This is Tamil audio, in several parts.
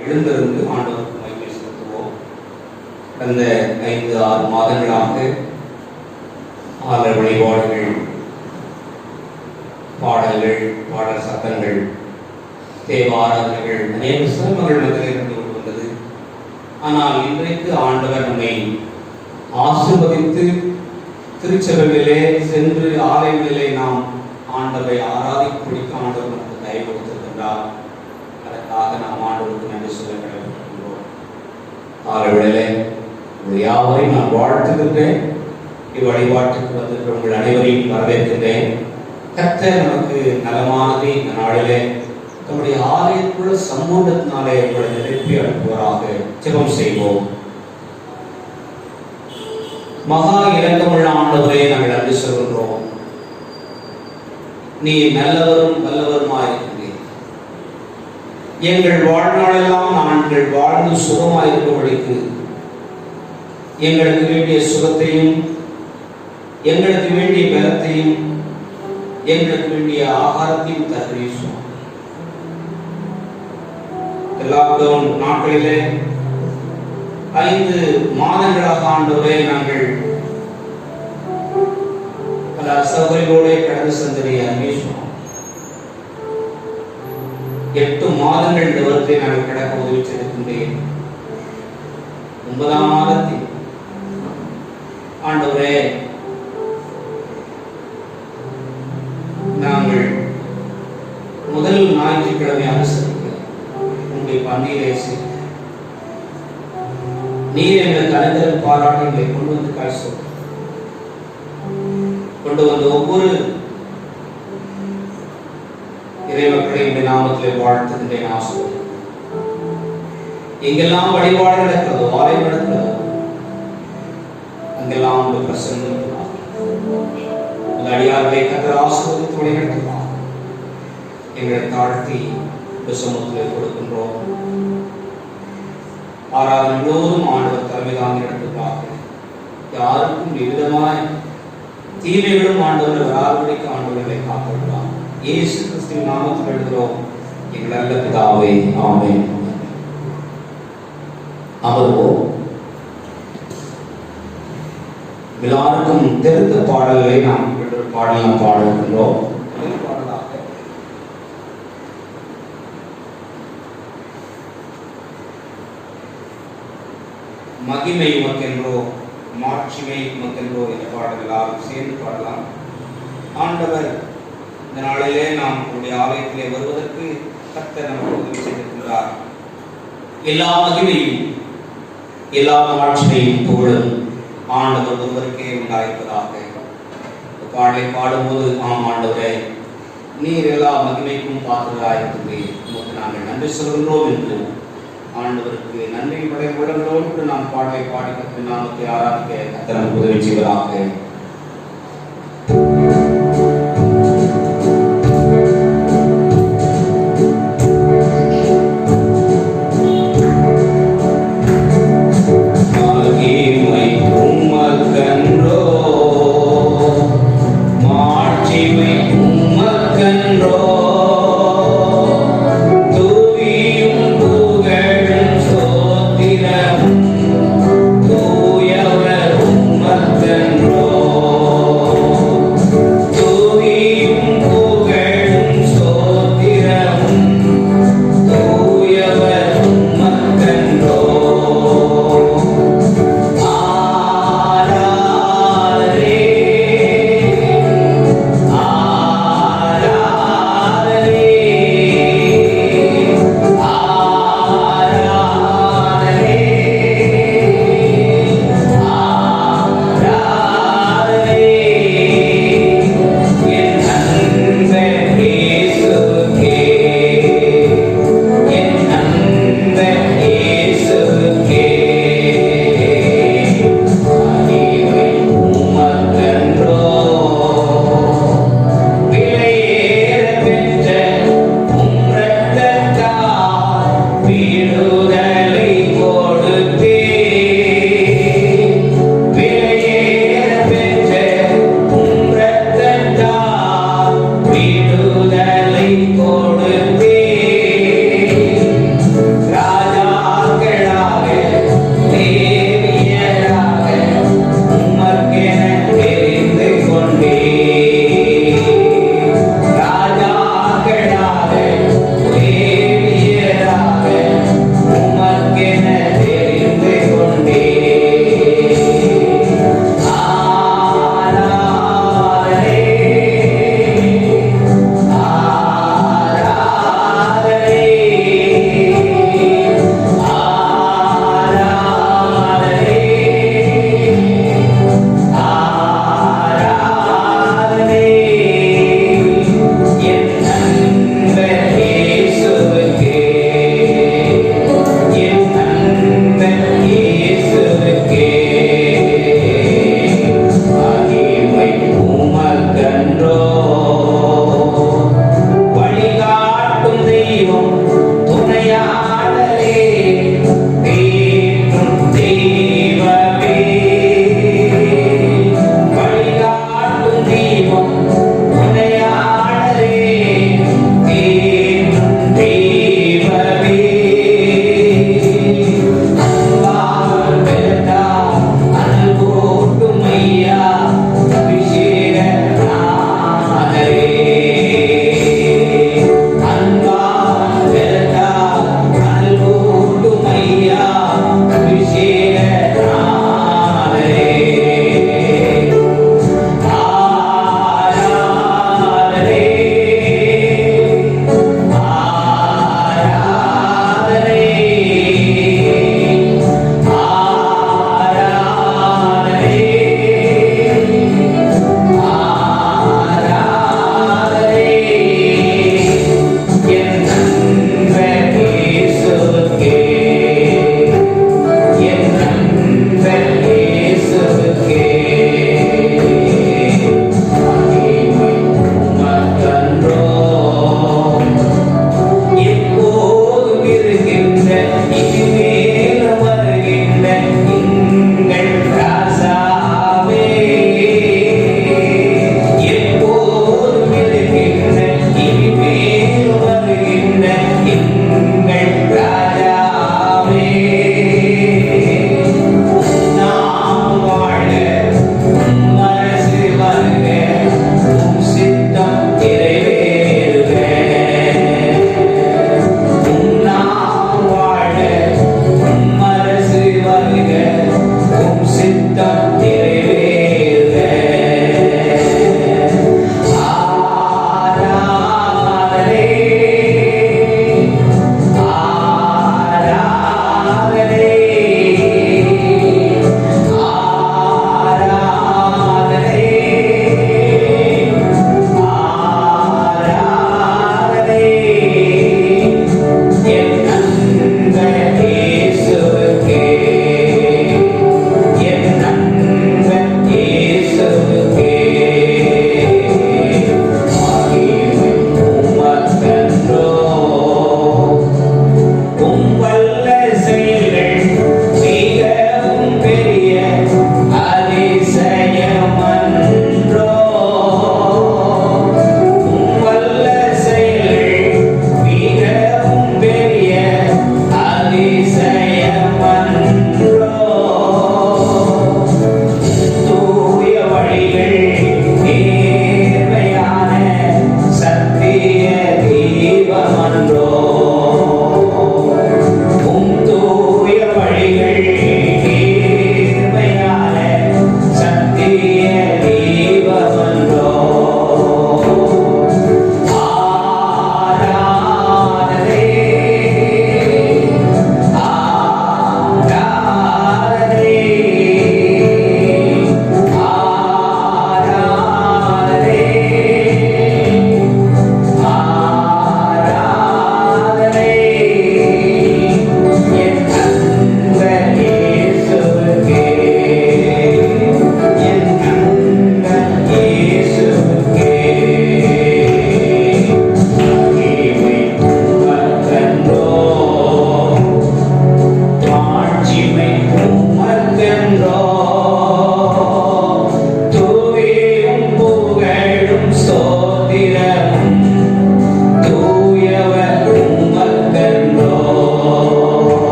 எழுந்திருந்து ஆண்டவருக்கு மகிமை செலுத்துவோம். கடந்த 5-6 மாதங்களாக ஆலய வழிபாடுகள், பாடல்கள், பாடல் சத்தங்கள், தேவ ஆராதனைகள், அநேக சிரமங்கள் மத்தியில் இருந்து கொண்டு வந்தது. ஆனால் இன்றைக்கு ஆண்டவர் நம்மை ஆசீர்வதித்து திருச்சபைகளிலே சென்று ஆலயங்களிலே நாம் ஆண்டவரை ஆராதிப்படிக்கு ஆண்டவர் நமக்கு தயவு கொடுத்திருக்கின்றார். அதற்காக நாம் ஆண்டவருக்கு நன்றி சொல்ல கடமைப்பட்டிருக்கிறோம். ஆலயங்களிலே யாவரையும் நான் வாழ்த்துகின்றேன். இவ்வழிபாட்டுக்கு வந்திருக்கிற உங்கள் அனைவரையும் வரவேற்கின்றேன். கர்த்தர் நமக்கு நலமானதை இந்த நாளிலே நம்முடைய ஆலயத்துள்ள சம்பந்தத்தினாலே உங்களை நிரப்பி அனுப்புவராக. ஜெபம் செய்வோம். மகா இரக்கமுள்ள ஆண்டவரே, நாங்கள் நன்றி சொல்கின்றோம். நீ நல்லவரும் வல்லவருமாயிருக்கிறீர். எங்கள் வாழ்நாளெல்லாம் நாங்கள் வாழ்ந்து சுகமாயிருக்கும்படிக்கு எங்களுக்கு வேண்டிய சுகத்தையும், எங்களுக்கு வேண்டிய பலத்தையும், எங்களுக்கு வேண்டிய ஆகாரத்தையும் தருகிறீர். லாக்டவுன் நாட்களிலே 5 மாதங்களாக ஆண்டவரே நாங்கள் பல அசௌகரிகளோடு கடந்து சென்றதை அறிவிச்சோம். 8 மாதங்கள் இந்த வருடத்தை நாங்கள் கடக்க உதவி செய்திருக்கின்றேன். 9ஆம் மாதத்தில் ஆண்டவரே நாங்கள் முதல் ஞாயிற்றுக்கிழமை அனுசரிக்க உங்களுடைய பண்டிகை நீர் எங்கள் கலைஞர் பாராட்டுகளை கொண்டு வந்து காய்ச்ச கொண்டு வந்து ஒவ்வொரு இறைமக்களை இந்த நாமத்திலே வாழ்த்துகின்றேன். ஆசிரியர் எங்கெல்லாம் வழிபாடு நடக்கிறதோ, ஆலயம் நடக்கிறதோ, அங்கெல்லாம் உங்கள் பிரசன்னம் அடியார்களை கர்த்தர் ஆசீர்வதித்து வழிநடத்துவார். எங்களை தாழ்த்தி சமூகத்திலே கொடுக்கின்றோம். ஆராதனை முழுவதும் ஆண்டவர் தலைமை தாங்கி நடத்துவார்கள். யாருக்கும் எவ்விதமான தீமைகளும் ஆண்டவர் வராதபடிக்கு ஆண்டவர்களை காப்பாற்றுவார். இயேசு கிறிஸ்துவின் நாமத்தில் எழுதுகிறோம் எங்கள் நல்ல பிதாவே, ஆமென். அமர்வோம். எல்லாருக்கும் தெரிந்த பாடல்களை நாம் பாடலாம் பாடுகின்றோம். மகிமை உமக்கென்றோ, மாட்சிமை உமக்கென்றோ என்ற பாடல் எல்லாரும் சேர்ந்து பாடலாம். ஆண்டவர் இந்த நாளிலே நாம் நம்முடைய ஆலயத்திலே வருவதற்கு கர்த்தர் நமக்கு உதவி செய்திருக்கிறார். எல்லா மகிமையும் எல்லா மாட்சிமையும் புகழும் ஆண்டவர் ஒருவருக்கே உண்டாயிருப்பதாக. பாடலை பாடும்போது, ஆம் ஆண்டவரே, நீர் எல்லா மகிமைக்கும் பாத்திரராயிருக்கிறீர், உமக்கு நாங்கள் நன்றி சொல்கின்றோம் என்று ஆண்டவருக்கு நன்றி படை உள்ளங்களோடு நாம் பாடலை பாடி கர்த்தர் நாமத்தை ஆராதிக்க கர்த்தர் நமக்கு உதவி செய்வதாக. தூயவர் உமக்கென்றோ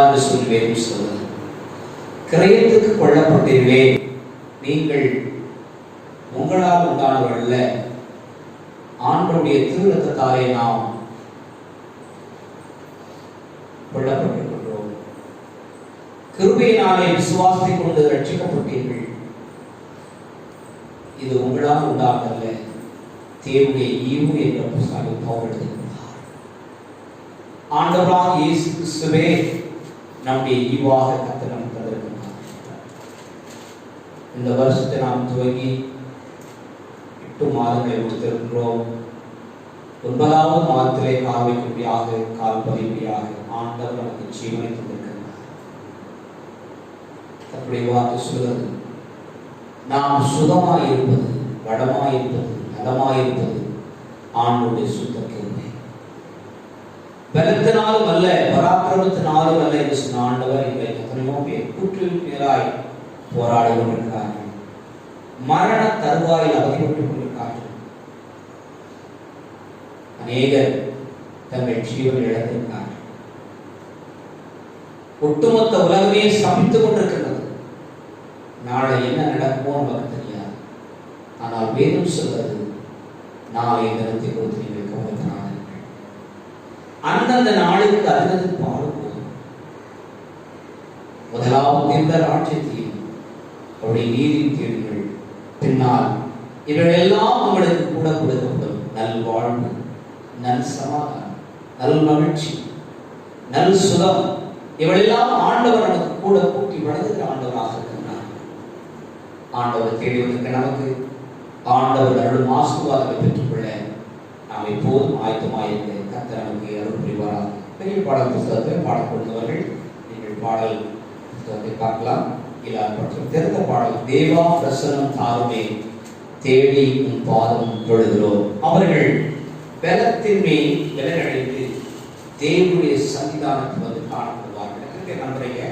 என்று சொல்லி வேதம் சொல்வது. கிரயத்துக்கு கொள்ளப்பட்டீர்களே, நீங்கள் உங்களால் உண்டானவர்கள் அல்ல, ஆண்டவருடைய திருரத்தத்தாலே நாம் கொள்ளப்பட்டிருக்கிறோம். கிருபையினாலே விசுவாசத்தை கொண்டு ரட்சிக்கப்பட்டீர்கள். இது உங்களால் உண்டானதல்ல, தேவனுடைய ஈவு என்ற புத்தகத்தில் பவுல் எழுதுகிறார். ஆண்டவராக இயேசு கிறிஸ்துவே நம்முடைய ஈவாக கர்த்தர் நமக்கு தந்திருக்கிறார். இந்த வருஷத்தை நாம் துவங்கி 8 மாதங்களை முடித்திருக்கிறோம். 9வது மாதத்திலே கால் வைக்கும்படியாக, கால் பதிவும்படியாக ஆண்டவர் நமக்கு ஜீவனை தந்திருக்கிறார். கர்த்தருடைய வார்த்தை சொல்கிறது, நாம் சுகமாயிருப்பது, வளமாயிருப்பது, நலமாயிருப்பது ஆண்டவருடைய சுத்த கிருபை. பலத்தினாலும் அல்ல, பராக்கிரமத்தினாலும் அல்ல என்று சொன்ன ஆண்டவர் எங்களை எத்தனையோ பேர் கூற்றில் மேலாய் போராடி கொண்டிருக்கிறார்கள். மரண தருவாயில் அவதிப்பட்டுக் கொண்டிருக்கிறார்கள். அநேகர் தங்கள் ஜீவனை இழந்திருக்கிறார்கள். ஒட்டுமொத்த உலகமே சபித்துக் கொண்டிருக்கிறது. நாளை என்ன நடக்குமோ நமக்கு தெரியாது. ஆனால் வேதம் சொல்வது, நாளை தினத்தை குறித்து நீங்கள் கவனிக்கிறார்கள். அந்தந்த நாளுக்கு அதினது பாடுபோம். முதலாவது இந்த ராஜ்யத்தையும் அவருடைய நீதி தேடுங்கள், பின்னால் இவைகளெல்லாம் உங்களுக்கு கூட கொடுக்கப்படும். நல் வாழ்வு, நல் சமாதானம், நல் மகிழ்ச்சி, நல் சுகம், இவையெல்லாம் ஆண்டவர் நமக்கு கூட கூட்டி வழங்குகிற ஆண்டவராக இருக்கிறார். ஆண்டவர் தேடுவதற்கு நமக்கு ஆண்டவர் அருளும் ஆசீர்வாதத்தை பெற்றுக்கொள்ள நாம் எப்போதும் ஆயத்தமாயிருக்க கர்த்தர் நமக்கு அருள் புரிவாராக. பெரிய பாடல் புத்தகத்தை பாடப்படுபவர்கள் நீங்கள் பாடல் புத்தகத்தை பார்க்கலாம். எல்லாரும் தெரிந்த பாடல், தேவா பிரசன்னம் தாருமே, தேடி உன் பாதம் தொழுகிறோம். அவர்கள் பலத்தின் மேல் பலனடைந்து தேவனுடைய சன்னிதானத்தை வந்து காணப்படுவார்கள். நம்புறீங்க?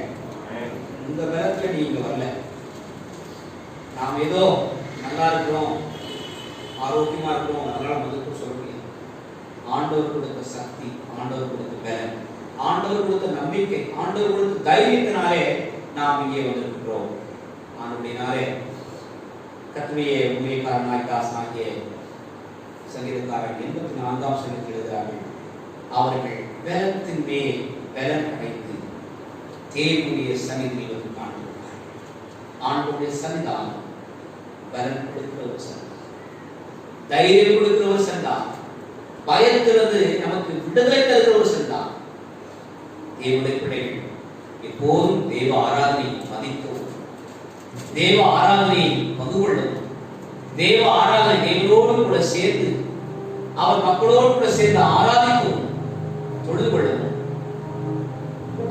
இந்த பலத்தில் நீங்க வரல. நாம் ஏதோ நல்லா இருக்கிறோம், ஆரோக்கியமா இருக்கிறோம், அதனால முதல்ல சொல்ல முடியாது. ஆண்டவர் கொடுத்த சக்தி, ஆண்டவர் கொடுத்த பலன், ஆண்டவர் கொடுத்த நம்பிக்கை, ஆண்டவர் கொடுத்த தைரியத்தினாலே நாம் இங்கே வந்திருக்கிறோம். ஆண்டவருடையனாலே கர்த்தருடைய ஊழியக்காரனாய் தாசனாகிய சங்கீதக்காரன் 84ஆம் சங்கீதத்தில் எழுதுகிறார்கள், அவர்கள் பலத்தின் மேல் பலன் அடைந்து தேவனுடைய சன்னிதியில் வந்து காண்கிறார்கள். ஆண்டவருடைய சன்னிதானம் பலன் கொடுக்கிற ஒரு சன்னிதானம், தைரியம் கொடுக்கிற ஒரு சன்னிதானம், பயத்திலிருந்து நமக்கு விடுதலை தருகிற ஒரு சன்னிதானம். தேவனுடைய பிள்ளைகள் எப்போதும் தேவ ஆராதனை மதிக்கவும், தேவ ஆராதனை பங்கு கொள்ளவும், தேவ ஆராதனை தேவனோடு கூட சேர்ந்து அவர் மக்களோடு கூட சேர்ந்து ஆராதிக்கவும், தொழுது கொள்ளவும்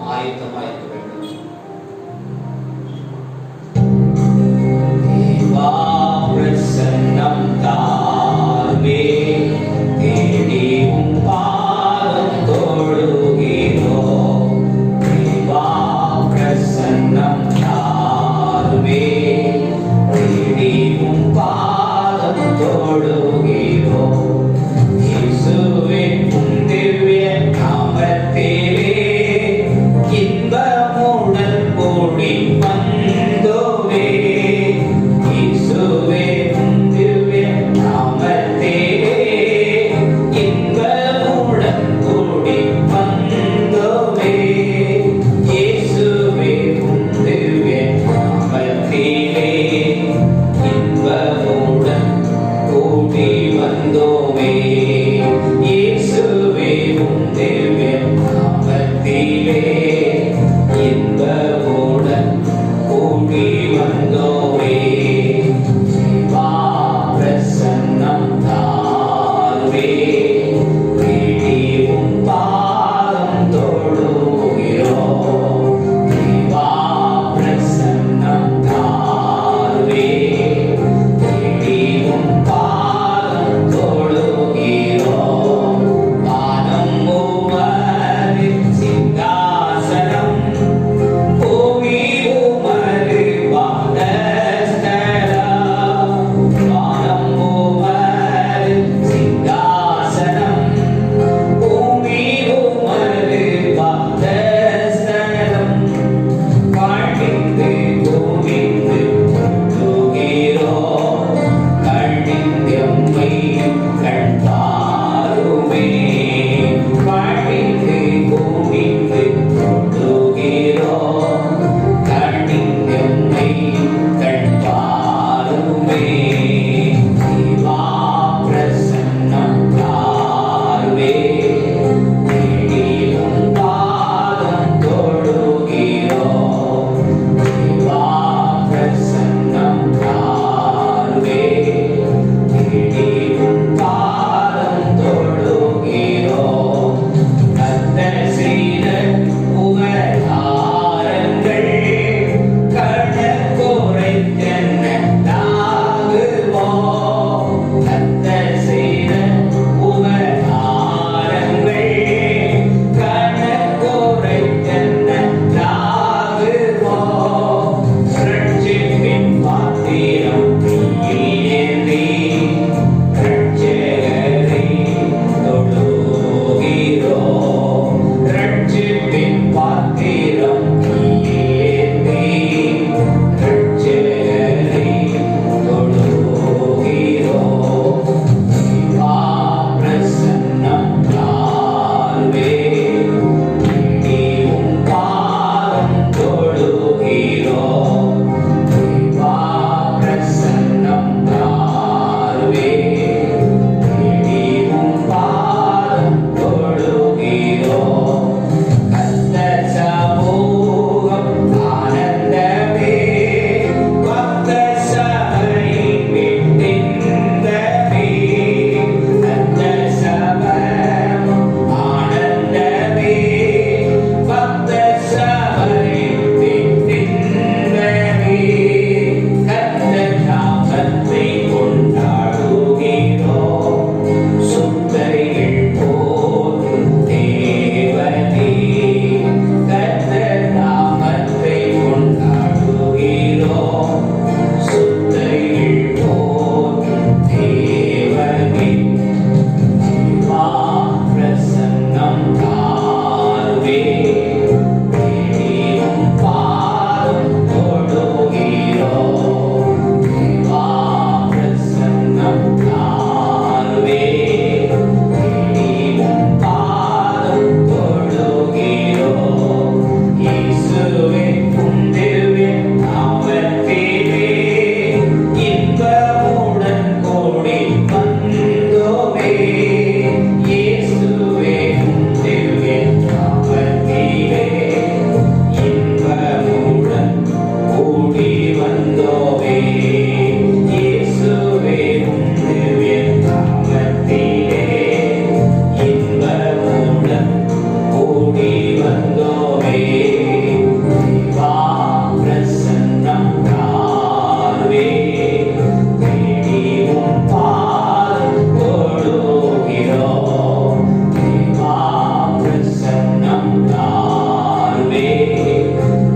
ஆயத்தமாக இருக்க வேண்டும். தேவா பிரசன்னம் தாருமே, தேடி உம் பாதம் தொழுகிறோம். தேவா பிரசன்னம் தாருமே, தேடி உம் பாதம் தொழுகிறோம். இயேசுவே உம் திவ்ய நாமத்திலே இன்பமுடன் கூடி வந்தோமே. இயேசுவே உம் திவ்ய நாமத்திலே இன்பமுடன் கூடி வந்தோமே. இயேசுவே உம் திவ்ய நாமத்திலே இன்பமுடன் கூடி வந்தோமே. இயேசுவே உம் திவ்ய நாமத்திலே இன்பமுடன் கூடி வந்தோமே. தேவா பிரசன்னம் தாருமே, தேடி உம் பாதம் தொழுகிறோம். தேவா பிரசன்னம் தாருமே, தேடி உம் பாதம் தொழுகிறோம். வானம் உமது சிங்காசனம், பூமியும்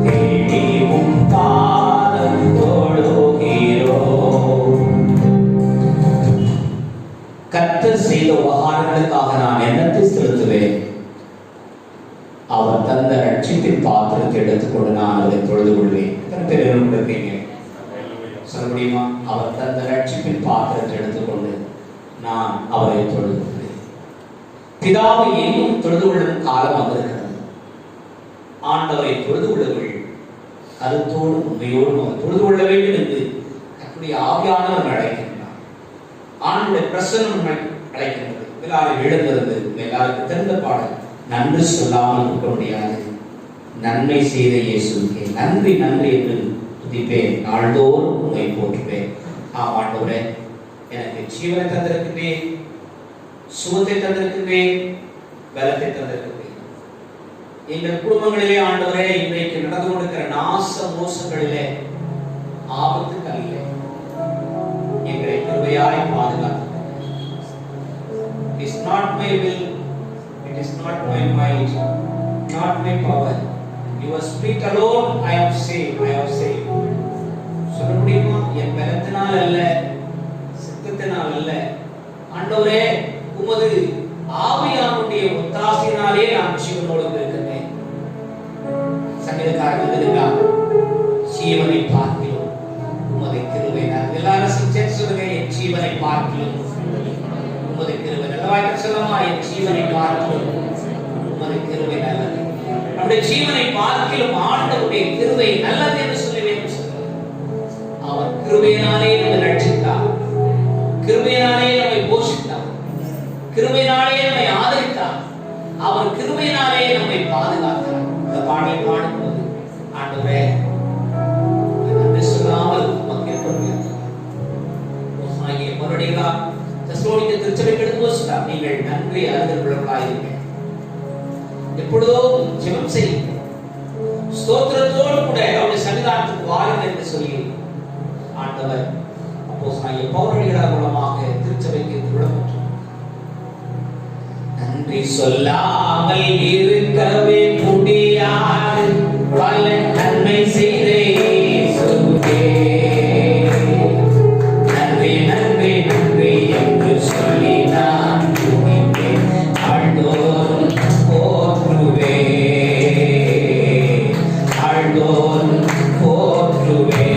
தேடி உம் பாதம் தொழுகிறோம். கர்த்தர் செய்த உபகாரங்களுக்காக நான் எண்ணத்தை செலுத்துவேன். அவர் தந்த ரட்சிப்பின் பாத்திரத்தை எடுத்துக்கொண்டு நான் அதை தொழுது கொள்வேன். சொல்ல முடியுமா? அவர் தந்த ரட்சிப்பின் பாத்திரத்தை எடுத்துக்கொண்டு நான் அவரை தொழுது கொள்வேன். பிதாவை இன்னும் தொழுது கொள்ளும் காலம் வந்திருக்கிறது. ஆண்டவரை தொழுது கொள்ளுங்கள், கருத்தோடு உண்மையோடு தொழுது கொள்ள வேண்டும் என்று தன்னுடைய ஆவியானவர் அழைக்கின்றார். ஆண்டுடைய பிரசன்னம் அழைக்கின்றது. எல்லாரும் எழுந்திருந்து எல்லாருக்கும் தெரிந்த பாடல், நன்றி சொல்லாமல் இருக்க முடியாது. நன்மை செய்த இயேசுவுக்கே நன்றி நன்றி என்று துதிப்பேன், நாள்தோறும் உண்மை போற்றுவேன். ஆண்டவரே, எனக்கு ஜீவனை தந்திருக்கிறேன், சுகத்தை தந்திருக்கிறேன், பலத்தை தந்திருக்கிறேன். எங்கள் குடும்பங்களிலே ஆண்டவரே இன்றைக்கு நடந்து கொண்டிருக்கிற நாச மோசங்களிலே ஆபத்துக்களிலே எங்களை கிருபையாய் பாதுகாத்து. It is not my will, it is not my might, not my power. Your spirit alone I am saved, I am saved. சொல்ல முடியுமா? என் பலத்தினால் அல்ல, சித்தத்தினால் அல்ல, ஆண்டவரே உமது ஆவியானுடைய ஒத்தாசையினாலே நான் ஜீவனோடு இருக்கிறேன். சங்கீதக்காரன் எழுதுகிறார், ஜீவனை பார்க்கிறோம் உமது கிருபை. எல்லாரும் சேர்ந்து சொல்லுங்க, என் ஜீவனை பார்க்கிறோம் உமது கிருபை. நல்லவாய்க்கு சொல்லமா, என் ஜீவனை பார்க்கிறோம் உமது கிருபை நல்லது. நம்முடைய ஜீவனை பார்க்கிறோம் ஆண்டவருடைய கிருபை நல்லது என்று சொல்லி வேண்டும். அவர் கிருபையினாலே நம்மை ரட்சித்தார், கிருபையினாலே நம்மை போஷித்தார், கிருபையினாலே நம்மை ஆதரித்தார், அவர் கிருபையினாலே நம்மை பாதுகாத்தார். இந்த பாடலை பாடும்போது ஆண்டவரே நன்றி சொல்லாமல் மக்கள் மறுபடியும் தெசலோனிக்க திருச்சபைக்கு எடுத்து சொன்னார், நீங்கள் நன்றி அறிந்தவர்களாயிருங்க, எப்பொழுதும் ஜெபம் செய்யுங்க, ஸ்தோத்திரத்தோடு கூட அவருடைய சன்னிதானத்துக்கு வாருங்கள் என்று சொல்லி ஆண்டவர் அப்போஸ்தலனாகிய பவுலடிகளார் மூலமாக திருச்சபைக்கு விடப்பட்டார். நன்றி சொல்லாமல் இருக்கவே முடியாது, பல நன்மை செய்த இயேசுவே நன்றி நன்றி நன்றி என்று சொல்லி நான் துதிப்பேன், ஆண்டோறும் போற்றுவேன், ஆண்டோறும் போற்றுவேன்.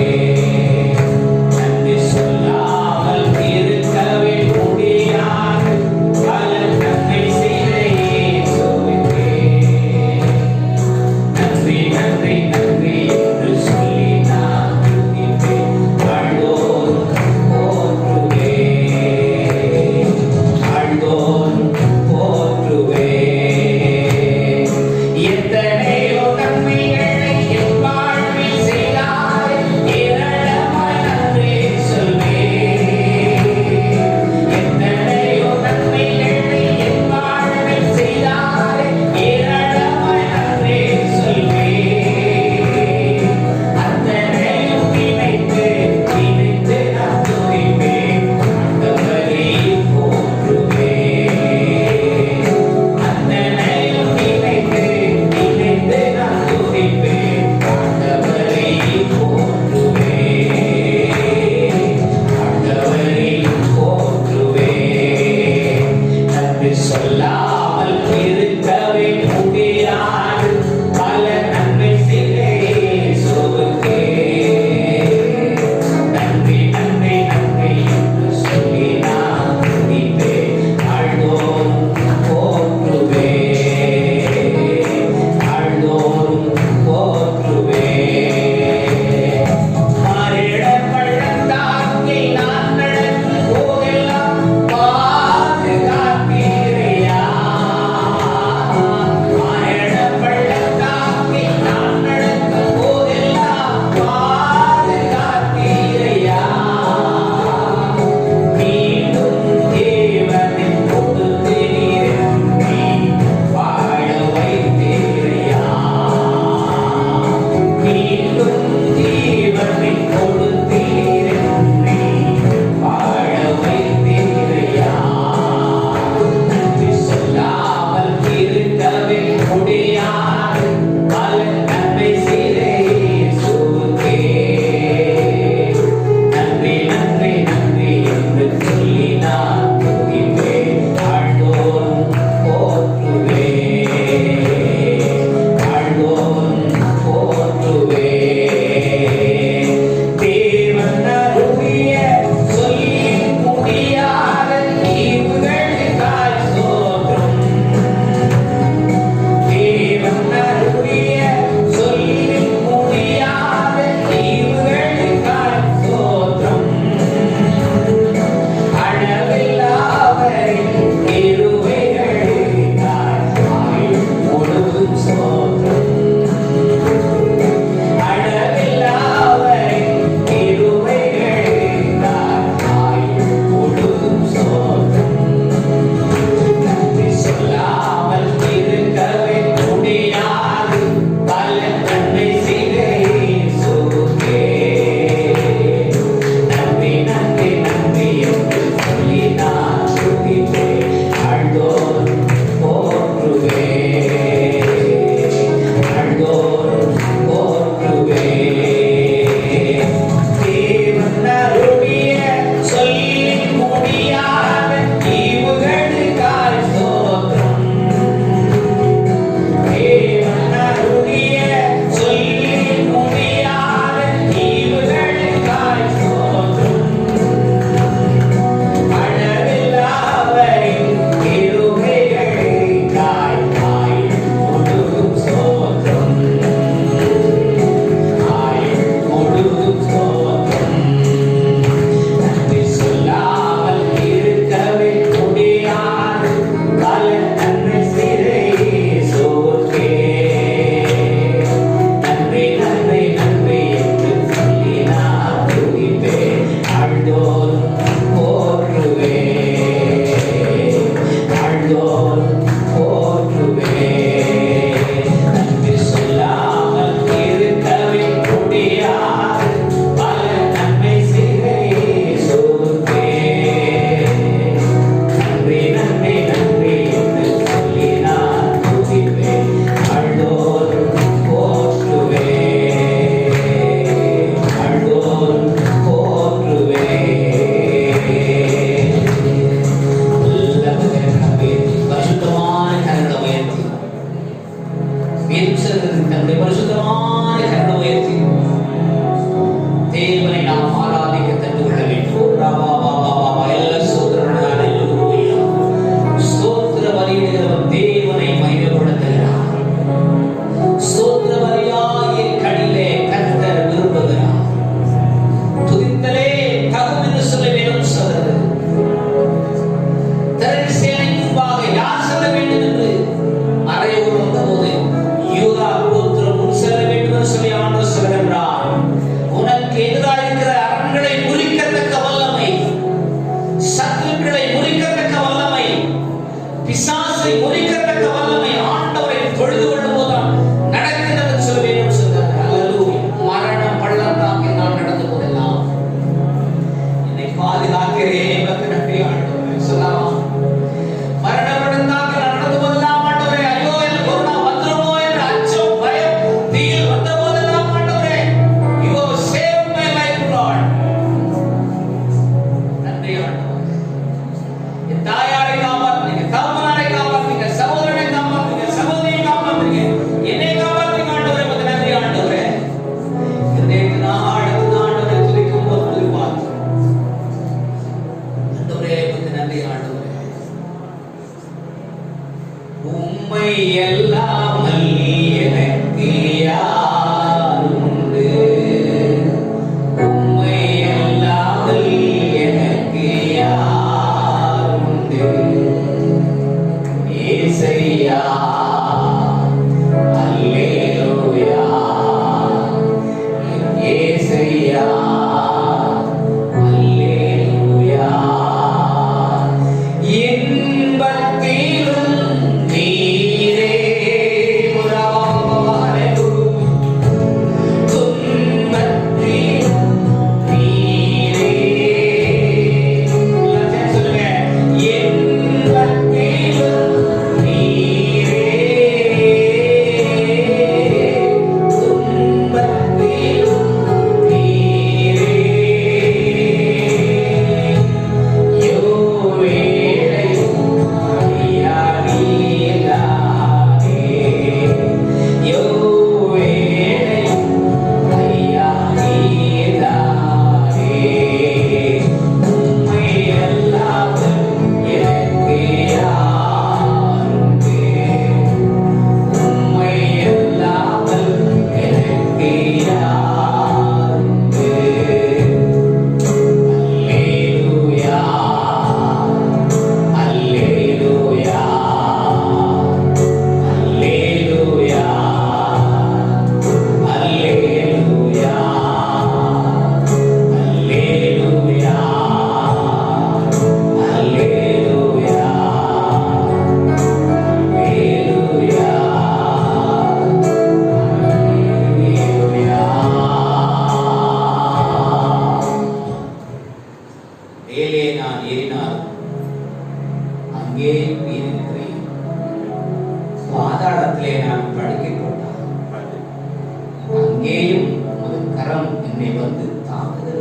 அங்கேயும் உமது கரம் என்னை வந்து தாக்குகிறது.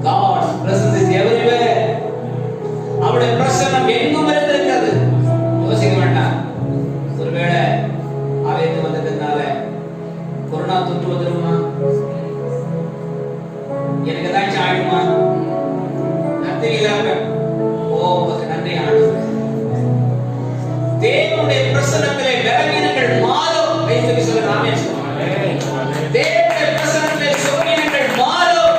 God's presence is everywhere. அவருடைய பிரசன்னம் எங்கும் இருக்கிறது. யோசிக்க வேண்டாம். ஒருவேளை ஆலயத்துக்கு வந்ததுனால கொரோனா தொற்று வந்துருமா, எனக்கு ஏதாச்சும் ஆயிடுமா, தெரியல. நன்றி ஆண்டவரே. தேவனுடைய பிரசன்னத்திலே பலவீனங்கள் மாறும். வைத்து சொல்ல நாமே தேவனுடைய பிரசன்னத்திலே சுகவீனங்கள் மாறும்.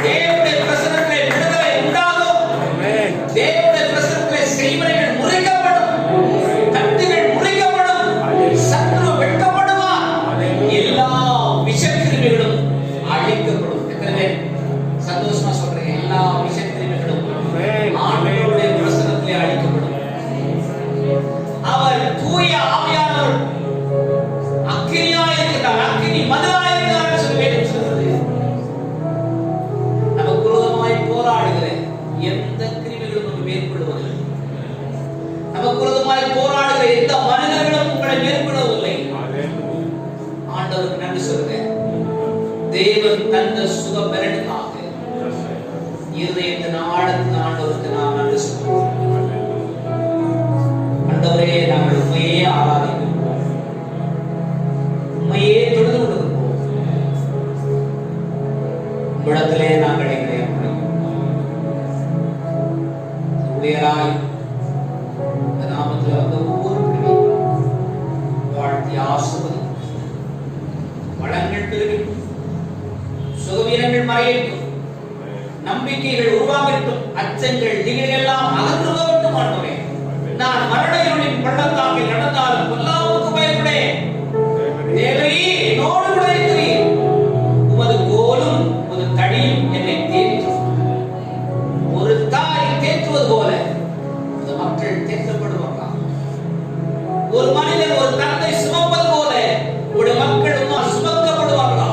தேவனுடைய பிரசன்னத்திலே விடுதலை உண்டாகும். தேவனுடைய பிரசன்னத்திலே செய்வனைகள் முறிக்கப்படும், கட்டுகள் முறிக்கப்படும், சத்துரு வெட்கப்படுவார், எல்லா விஷக்கிருமிகளும் அழிக்கப்படும். எத்தனை பேர் சந்தோஷமா சொல்றீங்க? எல்லா விஷக்கிருமிகளும் ஆண்டவருடைய பிரசன்னத்திலே அழிக்கப்படும். அவர் தூய ஆவியானவர் அக்கினியாய் இருக்கிறார், அக்கினி மதுவாய் இருக்கிறார் சொல்லி வேதம் சொல்கிறது. நமக்கு விரோதமாய் போராடுகிற எந்த கிருமிகளும் நம்ம மேற்கொள்வதில்லை. நமக்கு விரோதமாய் போராடுகிற எந்த மனிதர்களும் உங்களை மேற்கொள்ளவில்லை. ஆண்டவருக்கு நன்றி சொல்கிறேன். தேவன் தந்த சுக பலனுக்காக இருதயத்தின் ஆழத்தின் ஆண்டவருக்கு நாம் நன்றி சொல்கிறோம். ஆண்டவரே, நாங்கள் உண்மையே ஆராதிக்கிறோம், உண்மையே தொழுது கொண்டிருக்கிறோம். உம்மிடத்திலே நாங்கள் எங்களை ஊழியராய் இந்த நாமத்தில் வந்த ஒவ்வொரு பிரிவையும் வாழ்த்தி ஆசீர்வதி. வளங்கள் பெருகட்டும், சுகவீனங்கள் மறையட்டும், நம்பிக்கைகள் உருவாகட்டும், அச்சங்கள் திகில்கள் எல்லாம் அகன்று போகட்டும். ஆண்டவரே, நான் மரண இருளின் பள்ளத்தாக்கில் நடந்தாலும் பொல்லாப்புக்கு பயப்படேன். தேவரீர் என்னோடு கூட இருக்கிறீர். உமது கோலும் உமது தடியும் என்னை தேற்றும். ஒரு தாய் தேற்றுவது போல இந்த மக்கள் தேற்றப்படுவார்களா? ஒரு மனிதன் ஒரு தந்தை சுமப்பது போல உடைய மக்கள் சுமக்கப்படுவார்களா?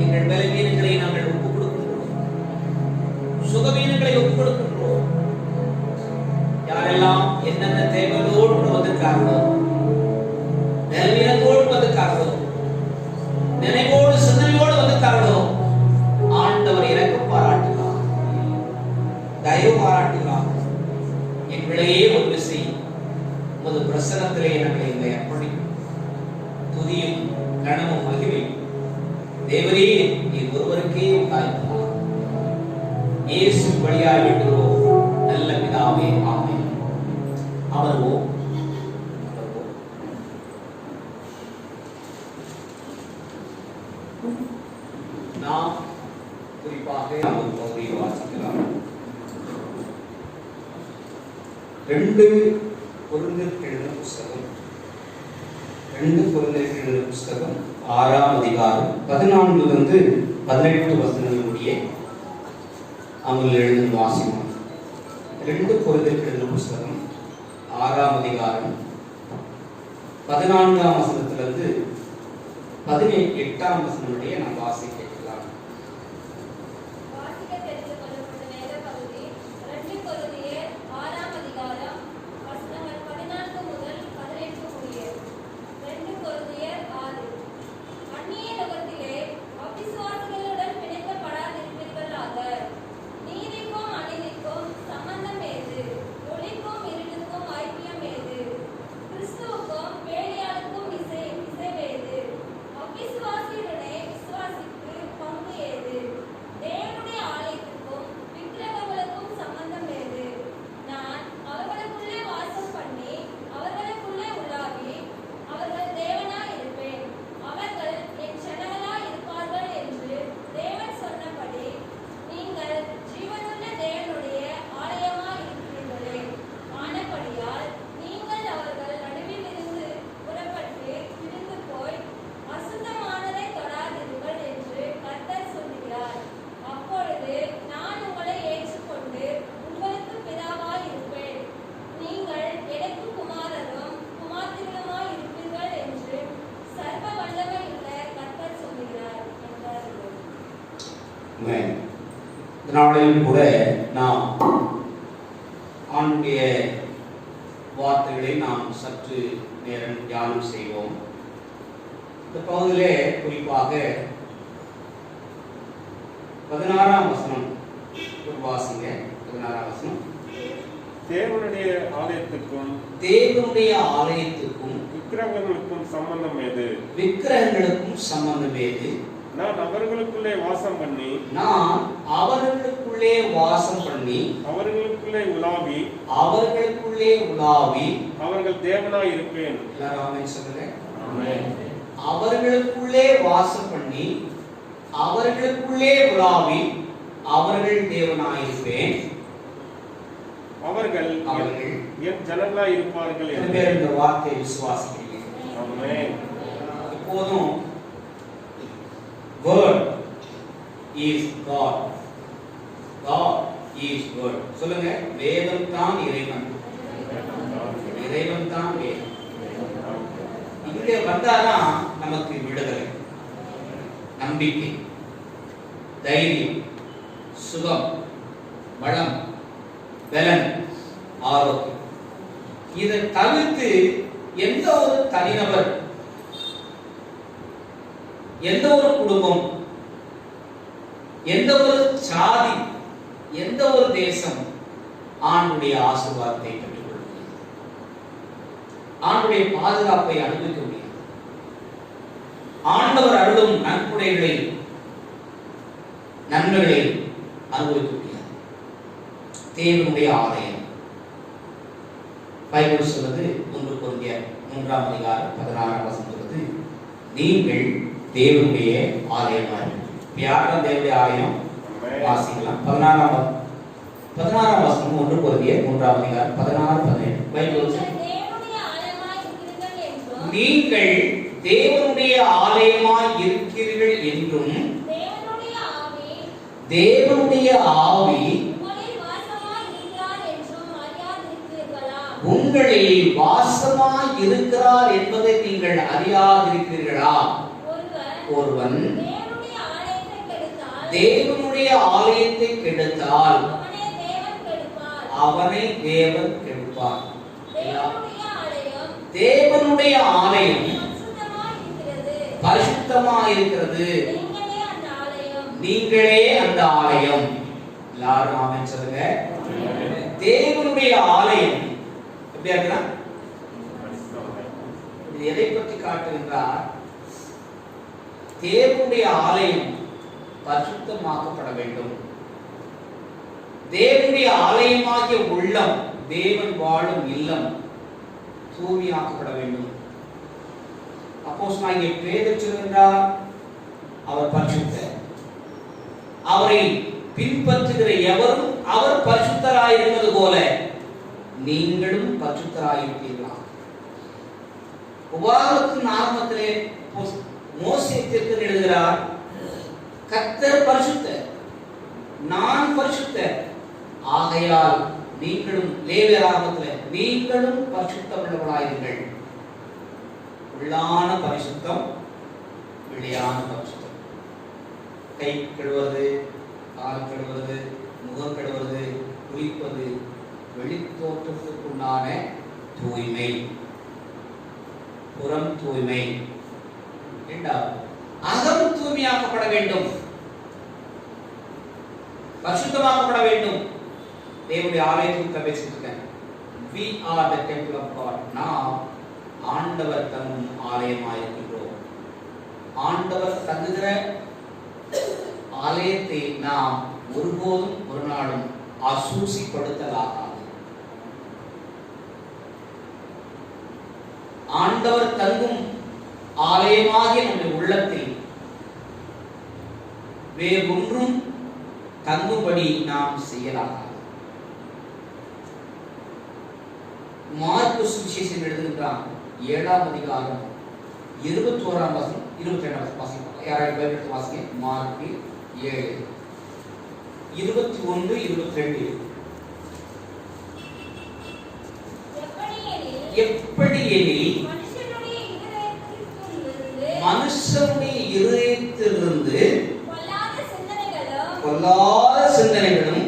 எங்கள் பலவீனங்களை நாங்கள் ஒப்புக் கொடுக்கின்றோம், சுகவீனங்களை ஒப்புக் கொடுக்கின்றோம். யாரெல்லாம் என்னென்ன தேவைகளோடு வந்திருக்கார்களோ, பலவீனத்தோடு வந்திருக்கார்களோ, நினைவோடு சிந்தனையோடு வந்திருக்கார்களோ, ஆண்டவர் இறக்க பாராட்டுகிறார், தயவு பாராட்டுகிறார். எங்களையே ஒரு விசை உமது பிரசன்னத்திலே எங்களை இந்த எப்படி துதியும் கனமும் மகிமையும் தேவரே நீர் ஒருவருக்கே உண்டாயிருக்கிறார். இயேசு வழியாய் வேண்டுகிறோம் நல்ல பிதாவே, ஆமென். அமர்வோம். நாம் குறிப்பாக ஒரு பகுதியை வாசிக்கலாம். 2 கொரிந்தியருக்கு எழுதின புஸ்தகம் 6ஆம் அதிகாரம் 14 18 வசனங்கள் முடிய அவங்க எழுதின வாசிக்கலாம். 2 கொரிந்தியருக்கு எழுதின புஸ்தகம் 6ஆம் அதிகாரம் 14ஆம் வசனத்திலிருந்து 18ஆம் வசனம் முடிய நாம் வாசிக்கலாம். நாளிலும் கூட நாம் ஆண்டுடைய வார்த்தை வார்த்தைகளை நாம் சற்று நேரம் தியானம் செய்வோம். இந்த பகுதியிலே குறிப்பாக 16ஆம் வசனம் வாசிங்க. 16ஆம் வசனம். தேவனுடைய ஆலயத்துக்கும் விக்கிரகங்களுக்கும் சம்பந்தம் ஏது? விக்கிரகங்களுக்கும் சம்பந்தம் ஏது? நான் அவர்களுக்குள்ளே வாசம் பண்ணி அவர்களுக்குள்ளே உலாவி அவர்கள் தேவனாய் இருப்பேன். எல்லாரும் ஆமென் சொல்லுங்க. ஆமென். அவர்களுக்குள்ளே வாசம் பண்ணி அவர்களுக்குள்ளே உலாவி அவர்கள் தேவனாய் இருப்பேன். அவர்கள் என் ஜனங்களாய் இருப்பார்கள் என்று இந்த வார்த்தையை விசுவாசிக்கிறீங்க. ஆமென். இப்போதும் word is God. God is word. சொல்லுங்க. வேதம் தான் இறைவன். இறைவன் தான் வேதம். இங்கே வந்தாதான் நமக்கு விடுதலை, நம்பிக்கை, தைரியம், சுகம், வளம், பலன், ஆரோக்கியம். இதை தவிர்த்து எந்த ஒரு தனிநபர், எந்த ஒரு குடும்பம், எந்த ஒரு சாதி, எந்த ஒரு தேசம் ஆண்டுடைய ஆசீர்வாதத்தை பெற்றுக்கொள்ள முடியாது. ஆண்டுடைய பாதுகாப்பை அனுபவிக்க முடியாது. ஆண்டவர் அருளும் நன்கொடைகளை, நன்மைகளை அனுபவிக்க முடியாது. தேவனுடைய ஆலயம் பைபிள் சொல்வது 1 கொரிந்தியர் 3ஆம் அதிகாரம் 16ஆம் வசனம் சொல்வது, நீங்கள் தேவனுடைய ஆலயமாய். யாரும் தேவனுடைய ஆலயம் வாசிக்கலாம். 16ஆம் வசனம் 1 கொரிந்தியர் 3ஆம் அதிகாரம் 16-17 பைபிள் சொல்லுது, நீங்கள் தேவனுடைய ஆலயமாய் இருக்கிறீர்கள் என்றும் தேவனுடைய ஆவி உங்களில் வாசமாய் இருக்கிறார் என்பதை நீங்கள் அறியாதிருக்கிறீர்களா? ஒருவன் தேவனுடைய ஆலயத்தை கெடுத்தால் அவனை தேவன் கெடுப்பார். தேவனுடைய ஆலயம் பரிசுத்தமாக இருக்கிறது. நீங்களே அந்த ஆலயம். எல்லாரும் ஆமென் சொல்லுங்க. தேவனுடைய ஆலயம் எப்படி இருக்குன்னா, எதை பற்றி காட்டுகின்றார்? தேவனுடைய ஆலயம் பரிசுத்தமாக்கப்பட வேண்டும். தேவனுடைய ஆலயமாகிய உள்ளம், தேவன் வாழும் இல்லம் தூய்மையாக்கப்பட வேண்டும். அப்போஸ்தலனாகிய பேதுரு சொல்கின்றார், அவர் பரிசுத்தர். அவரை பின்பற்றுகிற எவரும் அவர் பரிசுத்தராயிருப்பது போல நீங்களும் பரிசுத்தராயிருப்பீர்களா? உபாகமத்தின் ஆரம்பத்திலே மோசே தீர்க்கதரிசி எழுதுகிறார், கர்த்தர் பரிசுத்தர், நான் பரிசுத்தர், ஆகையால் நீங்களும், லேவியராகமத்திலே நீங்களும் பரிசுத்தமுள்ளவர்களாயிருங்கள். உள்ளான பரிசுத்தம், வெளியான பரிசுத்தம். கை கழுவது, கால் கழுவது, முகம் கழுவது, குளிப்பது வெளித்தோற்றத்திற்குண்டான தூய்மை, புறம் தூய்மை. இரண்டாவது, அகம் தூய்மையாக்கப்பட வேண்டும், பரிசுத்தமாக்கப்பட வேண்டும். தேவனுடைய ஆலயத்தில் பேசிட்டு we are the temple of God. நாம் ஆண்டவர் தங்கும் ஆலயமாயிருக்கின்றோம். ஆண்டவர் தங்குகிற ஆலயத்தை நாம் ஒருபோதும் ஒரு நாளும் அசூசிப்படுத்தலாகாது. ஆண்டவர் தங்கும் ஆலயமாகிய நம்முடைய உள்ளத்தில் வேறொன்றும் தங்கும்படி நாம் செய்யலாகாது. மார்க்கு சுவிசேஷம் எழுதுகின்றான் 7ஆம் அதிகாரம் 21ஆம் வசனம் 22ஆம் வசனம். யாராவது பைபிள் வாசிங்க. மார்க்கு 7 21 22. எப்படி எனில் மனுஷனுடைய இருதயத்திலிருந்து பொல்லாத சிந்தனைகளும்.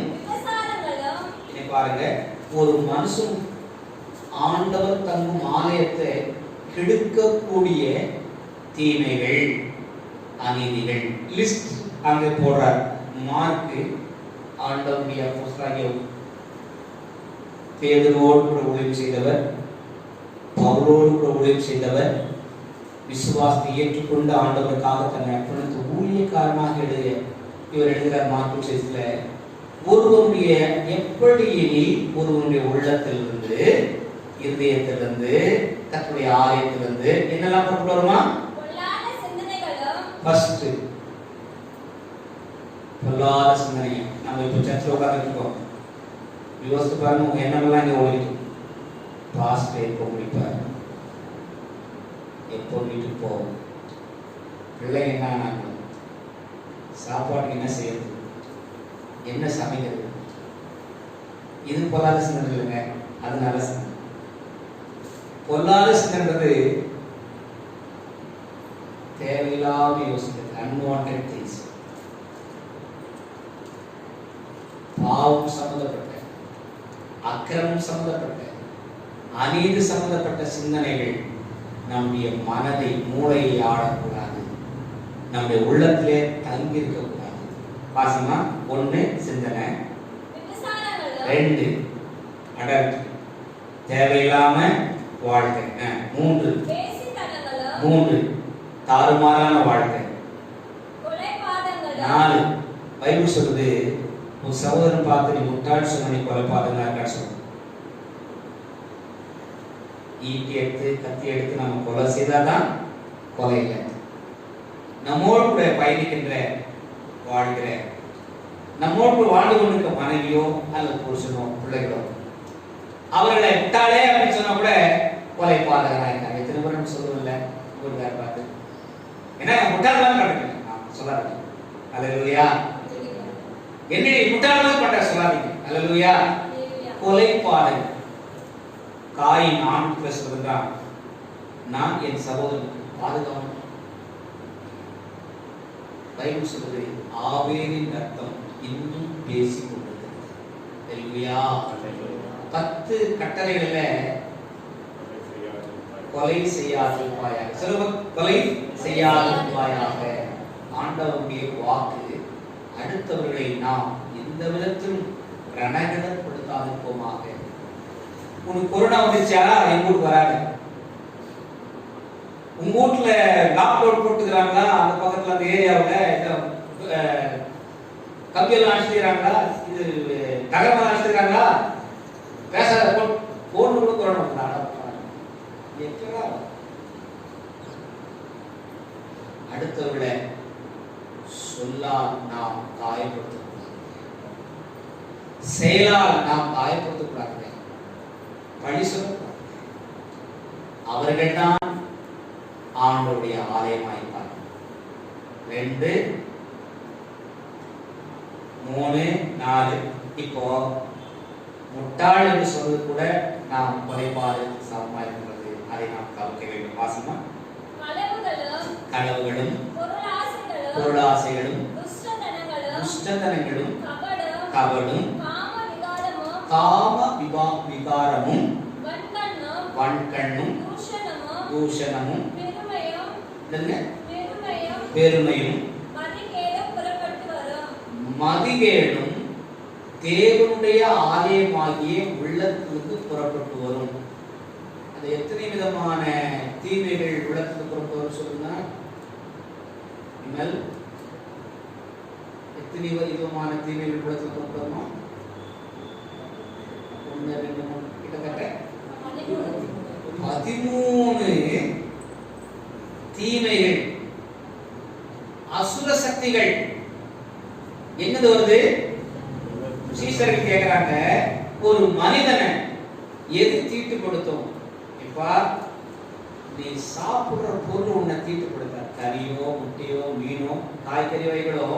பாருங்க, ஒரு மனுஷன் ஆண்டவர் கெடுக்கக்கூடிய தீமைகள், அநீதிகள் லிஸ்ட் அங்கே போடுறார். மார்க்கு ஆண்டவருடைய அப்போஸ்தலனாகிய பேதுருவோடு கூட ஊழியம் செய்தவர், பவுலோடு கூட ஊழியம் செய்தவர், விசுவாசத்தை ஏற்றுக்கொண்டு ஆண்டவருக்காக தன்னை அர்ப்பணித்து ஊழியக்காரனாக இவர் எழுதுகிறார் மார்க்கு செய்தியில. ஒருவனுடைய எப்படி எனில் ஒருவனுடைய உள்ளத்திலிருந்து, இருதயத்திலிருந்து, தன்னுடைய ஆலயத்திலிருந்து என்னெல்லாம் புறப்பட்டு வருமா? ஃபர்ஸ்ட் பொல்லாத சிந்தனை. நம்ம இப்போ சர்ச்சில் உட்காந்துருக்கோம், யோசித்து பாருங்க, உங்க எண்ணமெல்லாம் இங்கே ஓடிட்டு. பாஸ்டர் எப்போ முடிப்பார், எப்போ வீட்டுக்கு போகும், பிள்ளைங்க என்ன ஆனாங்க, சாப்பாட்டுக்கு என்ன செய்யறது, என்ன சமைக்கிறது. இது பொல்லாத சிந்தனை இல்லைங்க, அது நல்ல சிந்தனை. பொல்லாத சிந்தனைன்றது தேவையில்லாம யோசிக்கிறது, அன்வான்டட் திங்ஸ், பாவம் சம்பந்தப்பட்ட, அக்கிரமம் சம்பந்தப்பட்ட, அநீதி சம்பந்தப்பட்ட சிந்தனைகள் நம்முடைய மனதை, மூளையை ஆடக்கூடாது, நம்முடைய உள்ளத்திலே தங்கி இருக்கக்கூடாது. வாசிமா, 1 சிந்தனை, 2 அடர்த்தி, தேவையில்லாம வாழ்க்கை, 3 தாறுமாறான வாழ்க்கை, 4 பைபிள் சொல்லுது, உன் சகோதரன் பார்த்து நீ முட்டாள் சொன்ன நீ கொலைபாதகனா இருக்கான்னு சொல்லுது. ஈட்டி எடுத்து கத்தி எடுத்து நம்ம கொலை செய்தாதான் கொலை இல்லை. நம்மோடு கூட பயணிக்கின்ற, வாழ்கிற, நம்மோடு கூட வாழ்ந்து கொண்டிருக்க மனைவியோ அல்லது புருஷனோ பிள்ளைகளோ அவர்களை விட்டாலே அப்படின்னு சொன்னா கூட கொலை பாதகனா இருக்காங்க. எத்தனை பேர் நம்ம சொல்லுவோம்ல, ஒரு வேற பார்த்து ஏன்னா முட்டாள்தான் நடக்குங்க சொல்லாதீங்க. அல்லேலூயா. என்னை முட்டாள்தான் பண்ற சொல்லாதீங்க. அல்லேலூயா. கொலை பாதகன் காயின் ஆண்கிட்ட சொல்றான், நான் என் சகோதரனுக்கு பாதுகாவல். பைபிள் சொல்லுது, ஆபேலின் ரத்தம் இன்னும் பேசிக் கொண்டிருக்கிறது. அல்லேலூயா. 10 கட்டளைகளில கொலை செய்யாதிருப்பாயாக, சொல்லுங்க, கொலை செய்யாதிருப்பாயாக. ஆண்டவருடைய வாக்கு, அடுத்தவர்களை நாம் எந்த விதத்திலும் ரணகடப்படுத்தாதிருப்போமாக. உனக்கு கொரோனா வந்துச்சா, எங்க ஊருக்கு வராது. உங்க வீட்டுல லாக்டவுன் போட்டுக்கிறாங்களா, அந்த பக்கத்துல அந்த ஏரியாவில் கம்பியெல்லாம் அடிச்சுக்கிறாங்களா, இது தகவல் அடிச்சுக்கிறாங்களா, பேசாத போன் கூட கொரோனா அடுத்தவர்களை சொல்லால் நாம் காயப்படுத்தக்கூடாது, செயலால் நாம் காயப்படுத்தக்கூடாது, பழி சொல்லக்கூடாது. அவர்கள்தான் ஆண்டவருடைய ஆலயமாயிருப்பார். 2, 3, 4 இப்போ முட்டாள் என்று சொல்வது கூட நாம் கொலைபாடு சமமாயிருக்கிறது. அதை நாம் தவிர்க்க வேண்டும். வாசிமா, களவுகளும் பொருளாசைகளும் துஷ்டத்தனங்களும் கபடும் காம விகாரமும் வன்கண்ணும் தூஷணமும் பெருமையும் மதிகேடும் தேவனுடைய ஆலயமாகிய உள்ளத்திற்கு புறப்பட்டு வரும். அது எத்தனை விதமான தீமைகள் உள்ளத்துக்கு புறப்பட்டு வரும் சொல்லுங்க. எத்தனை விதமான தீமைகள் உள்ளத்துக்கு புறப்பட்டு வருமா? 1, 2, 3 கிட்டத்தட்ட 13 தீமைகள், அசுர சக்திகள் எங்க வருது? சீசர்கள் கேட்கிறாங்க, ஒரு மனிதனை எது தீட்டுப்படுத்தும்? இப்ப நீ சாப்பிடுற பொருள் உன்னை தீட்டுப்படுத்த, கறியோ முட்டையோ மீனோ காய்கறி வகைகளோ,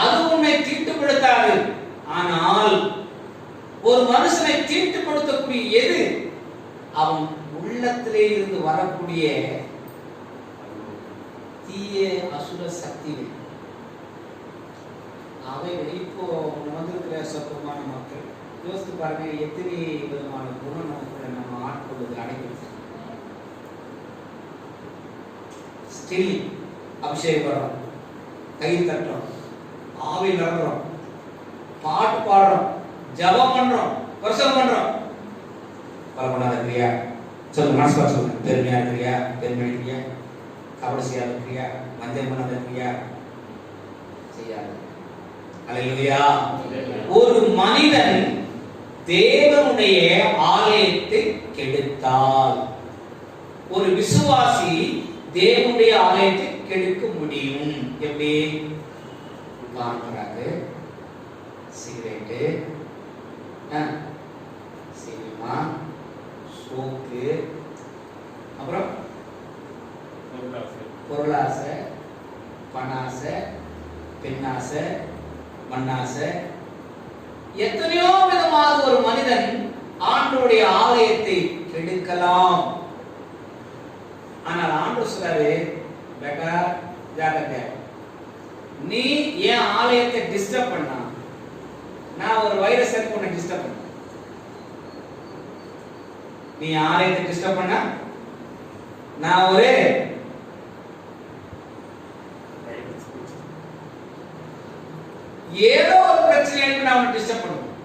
அது உன்னை தீட்டுப்படுத்தாது. ஆனால் ஒரு மனுஷனை தீட்டுப்படுத்தக்கூடிய எது? அவன் உள்ளத்திலே இருந்து வரக்கூடிய தீய அசுர சக்திகள். அவைகள் இப்போ வந்திருக்கிற சொற்பமான மக்கள் யோசித்து பாருங்க, எத்தனை விதமான குணம் நமக்குள்ள நம்ம ஆட்கொள்வது அடைக்கிறது. ஸ்டில் அபிஷேகம் பண்றோம், கை தட்டுறோம், ஆவி நடக்கிறோம், பாட்டு பாடுறோம், ஜபம் பண்றோம், வருஷம் பண்றோம். பலமனாத கிரியா சொல்லுங்க, மனசுல சொல்லுங்க. பெருமையா இருக்கிறியா, பெருமை இருக்கிறியா, கபடி செய்யாத இருக்கிறியா, மஞ்சள் பண்ணாத இருக்கிறியா, செய்யாது. அல்லேலூயா. ஒரு மனிதன் தேவனுடைய ஆலயத்தை கெடுத்தால், ஒரு விசுவாசி தேவனுடைய ஆலயத்தை கெடுக்க முடியும். எப்படி? காண்கிறாரு, சிகரெட்டு, சினிமா, சோக்கு, அப்புறம் பொருளாசை, பணாசை, பெண்ணாசை, மண்ணாசை, எத்தனையோ விதமாக ஒரு மனிதன் ஆண்டவருடைய ஆலயத்தை கெடுக்கலாம். ஆனால் ஆண்டவர் சொல்றாரு, பேட்டா ஜாக்கிரதை, நீ என் ஆலயத்தை டிஸ்டர்ப் பண்ணா, நான் ஒரு வைரஸ் உன்னை டிஸ்டர்ப் பண்ண. நீ ஆலயத்தை டிஸ்டர்ப் பண்ணா, நான் ஒரு ஏதோ ஒரு பிரச்சனை நான் உன்னை டிஸ்டர்ப் பண்ணுவேன்.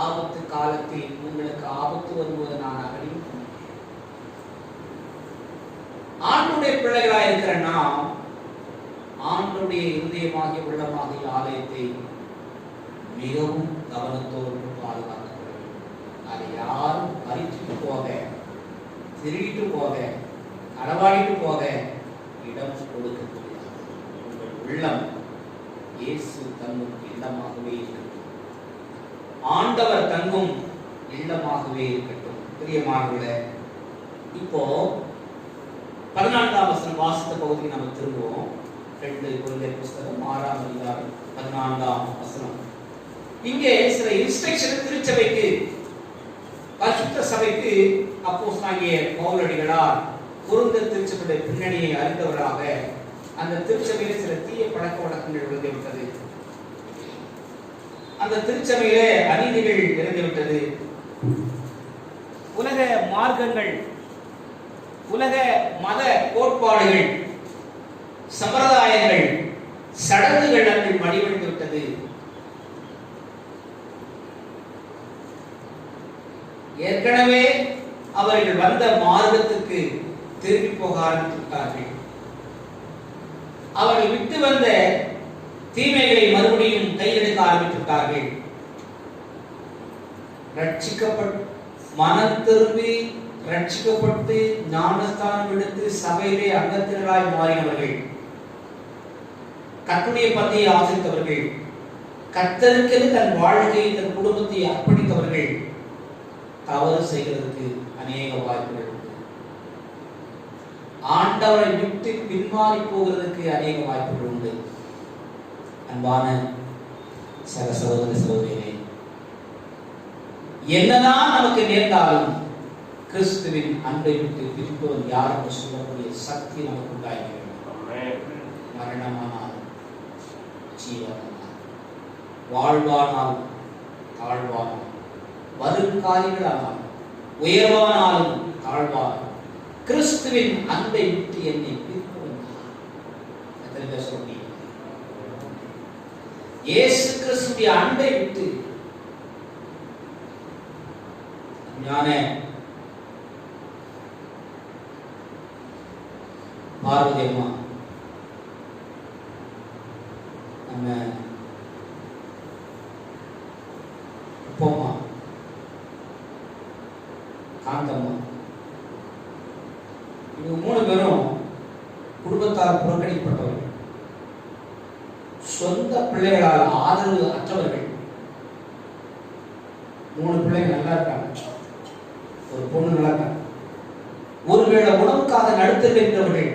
ஆபத்து காலத்தில் உங்களுக்கு ஆபத்து வரும்போது நான் அகடியும் ஆண்டுடைய பிள்ளைகளாக இருக்கிற நாம் ஆண்டுடைய இருதயமாகிய உள்ளமாகிய ஆலயத்தை மிகவும் கவனத்தோடு பாதுகாக்க வேண்டும். அதை யாரும் பறிச்சுட்டு போக, திருடிட்டு போக, களவாடிட்டு போக இடம் கொடுக்க முடியாது. உங்கள் உள்ளம் இயேசு தங்கும் இல்லமாகவே இருக்கட்டும், ஆண்டவர் தங்கும் இல்லமாகவே இருக்கட்டும். பிரியமானவர்களே, இப்போ 14ஆம் வசனம் வாசித்த பகுதிக்கு நம்ம திரும்புவோம். 2 கொரிந்தியர் புத்தகம் 6ஆம் அதிகாரம் 14ஆம் வசனம். இங்கே சில இன்ஸ்ட்ரக்ஷன் திருச்சபைக்கு, பரிசுத்த சபைக்கு அப்போஸ்தலனாகிய பவுலடிகளார் கொரிந்தியர் திருச்சபையுடைய பின்னணியை அறிந்தவராக அந்த திருச்சபையில் சில தீய பழக்க வழக்கங்கள் விழுந்துவிட்டது. அந்த திருச்சபையிலே அநீதிகள் நிறைந்துவிட்டது. உலக மார்க்கங்கள், உலக மத கோட்பாடுகள், சம்பிரதாயங்கள், சடங்குகள் அங்கு மடிவடைந்து விட்டது. ஏற்கனவே அவர்கள் வந்த மார்க்கத்துக்கு திரும்பி போக ஆரம்பித்துவிட்டார்கள். அவர்கள் விட்டு வந்த தீமைகளை மறுபடியும் கையெடுக்க ஆரம்பித்துவிட்டார்கள். ரட்சிக்கப்பட்டு மனம் திரும்பி ரட்சிக்கப்பட்டு ஞானஸ்தானம் எடுத்து சபையிலே அங்கத்தினராய் மாறினவர்கள், கர்த்தருடைய பந்தியை ஆசரித்தவர்கள், கர்த்தருக்கென்று தன் வாழ்க்கையை தன் குடும்பத்தை அர்ப்பணித்தவர்கள் தவறு செய்கிறதுக்கு அநேக வாய்ப்புகள் உண்டு. ஆண்டவரை விட்டு பின்மாறி போகிறதுக்கு அநேக வாய்ப்புகள் உண்டு. அன்பான சக சகோதர சகோதரிகளே, என்னதான் நமக்கு நேர்ந்தாலும் கிறிஸ்துவின் அன்பை விட்டு பிரிப்பவன் யார் என்று சொல்லக்கூடிய சக்தி நமக்கு உண்டாகிறது. மரணமானால் ஜீவனானால், வாழ்வானாலும் தாழ்வானாலும், வருங்காலிகளானாலும் உயர்வானாலும் தாழ்வானாலும் கிறிஸ்துவின் அன்பை விட்டு என்னை பிரிப்பவன் யார்? எத்தனை பேர் சொன்னீங்க? இயேசு கிறிஸ்துவின் அன்பை விட்டு ஞான பார்வதி அம்மா, நம்ம உப்பம்மா, காந்தம்மா, இவங்க 3 பேரும் குடும்பத்தால் புறக்கணிக்கப்பட்டவர்கள், சொந்த பிள்ளைகளால் ஆதரவு அற்றவர்கள். 3 பிள்ளைகள் நல்லா இருக்காங்க, ஒரு பொண்ணு நல்லா இருக்காங்க. ஒருவேளை உணவுக்காக நடுத்தவர்கள்,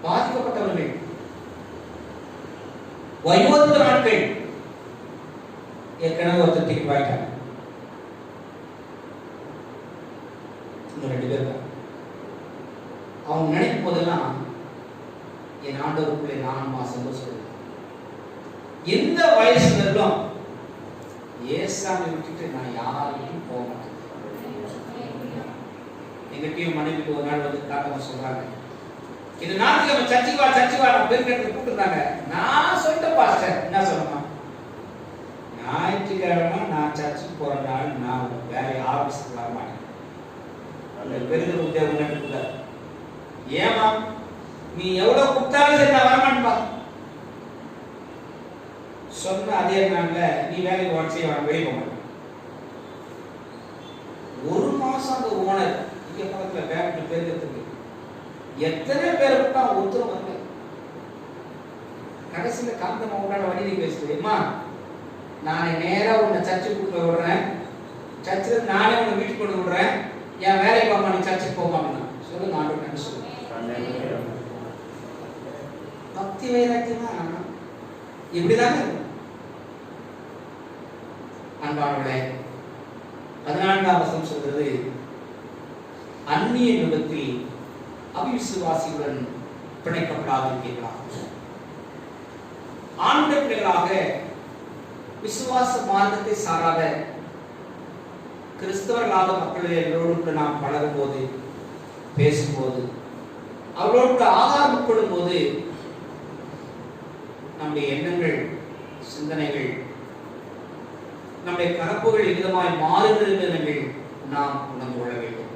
பாதிக்கப்பட்டவர்கள், வயோதிக நாட்கள். ஏற்கனவே ஒருத்தர் டிக்கெட் வாங்கிட்டாங்க, இன்னும் 2 பேர் இருக்காங்க. அவங்க நினைக்கும் போதெல்லாம் என் ஆண்டவருக்குள்ளே நானும் சந்தோஷப்படுறேன். எந்த வயசுல இருந்தும் ஏசாமி விட்டுட்டு நான் யாரையும் போக மாட்டேன். எங்கிட்டையும் மனைவிக்கு ஒரு நாள் வந்து காட்டமா சொல்றாங்க, இது ஞாயிற்றுக்கிழமை சர்ச்சுக்கு வா பெருக்கெடுத்து கூப்பிட்டுருந்தாங்க. நான் சொல்லிட்டேன் பாஸ்டர், என்ன சொல்லணும், ஞாயிற்றுக்கிழமை நான் சர்ச்சுக்கு போற நாள் நான் வேற ஆபீஸ்க்கு வர மாட்டேன். பெருகிற உத்தியோகம் எடுத்துட்டார். ஏமா நீ எவ்வளவு கூப்பிட்டாலும் சரி நான் வரமாட்டேன்பா சொன்ன அதே நாள்ல நீ வேலைக்கு வாட்சி வெளியே போக மாட்டேன். ஒரு மாசம் அந்த ஓனர் இங்க பக்கத்துல பேங்க்ல பேருக்கு எத்தனை பேர் கூட்டா ஒருத்தரும் வரல. கடைசியில காந்தமா உண்டாட வண்டி பேசுறேம்மா, நானே நேரா உன்னை சர்ச்சுக்கு கூப்பிட்டு விடுறேன், சர்ச்சில் நானே உன்னை வீட்டுக்கு கொண்டு விடுறேன், என் வேலைக்கு போமா நீ சர்ச்சுக்கு போமான்னா சொல்லுங்க. ஆண்டு சொல்லுங்க. பக்தி வைராக்கியமா இப்படிதாங்க அன்பானவர்களே. 14ஆம் வசனம் சொல்றது, அந்நிய விபத்தில் அவிசுவாசியுடன் பிணைக்கப்படாதிருக்கிறீர்களா. ஆண்ட பிள்ளைகளாக விசுவாச மார்க்கத்தை சாராத கிறிஸ்தவர்களாக மக்களோடு நாம் பழகும் போது, பேசும்போது, அவர்களோடு ஆதாரம் உட்கொள்ளும் போது நம்முடைய எண்ணங்கள், சிந்தனைகள், நம்முடைய கலப்புகள் விதமாய் மாறுகிறது நாம் உணர்ந்து கொள்ள வேண்டும்.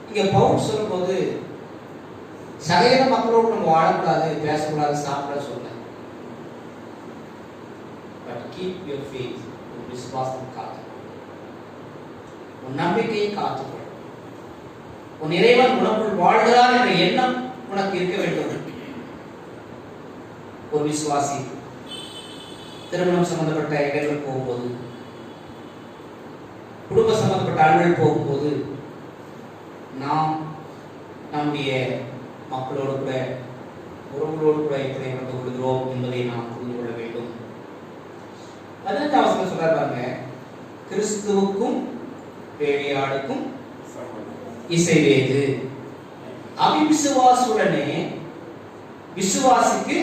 இங்க பவுல் சொல்லும் போது சகையின மக்களோடு நம்ம வாழக்கூடாது, பேசக்கூடாது, சாப்பிட சொல்ல. பட் கீப் யுவர் ஃபேத், உன் விசுவாசம் காத்து, உன் நம்பிக்கையை காத்துக்கொள். உன் இறைவன் உனக்குள் வாழ்கிறார் என்ற எண்ணம் உனக்கு இருக்க வேண்டும். ஒரு விசுவாசி திருமணம் சம்பந்தப்பட்ட இடங்கள் போகும்போது, குடும்ப சம்பந்தப்பட்ட அலுவல் போகும்போது, நாம் நம்முடைய மக்களோடு கூட, உறவுகளோடு கூட எப்படி நடந்து கொள்கிறோம் என்பதை நாம் புரிந்து கொள்ள வேண்டும். 15ஆம் வசனம் சொல்றாங்க, கிறிஸ்துவுக்கும் பேலியாளுக்கும் இசைவேது. அவிசுவாசுடனே விசுவாசிக்கு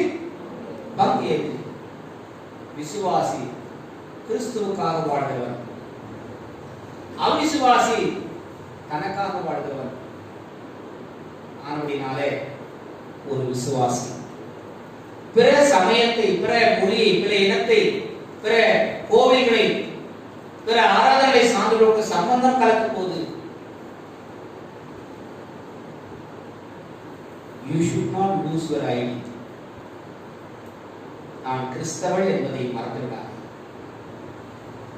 பங்கு ஏது. விசுவாசி கிறிஸ்துவுக்காக வாழ்கிறவன், அவிசுவாசி தனக்காக வாழ்கிறவன். ஆனபடினாலே ஒரு விசுவாசி பிற சமயத்தை, பிற மொழியை, பிற இனத்தை, பிற கோவில்களை, பிற ஆராதனைகளை சார்ந்தவர்களுக்கு சம்பந்தம் கலக்கும் போது you should not lose your identity. நான் கிறிஸ்தவன் என்பதை மறந்துவிடாது,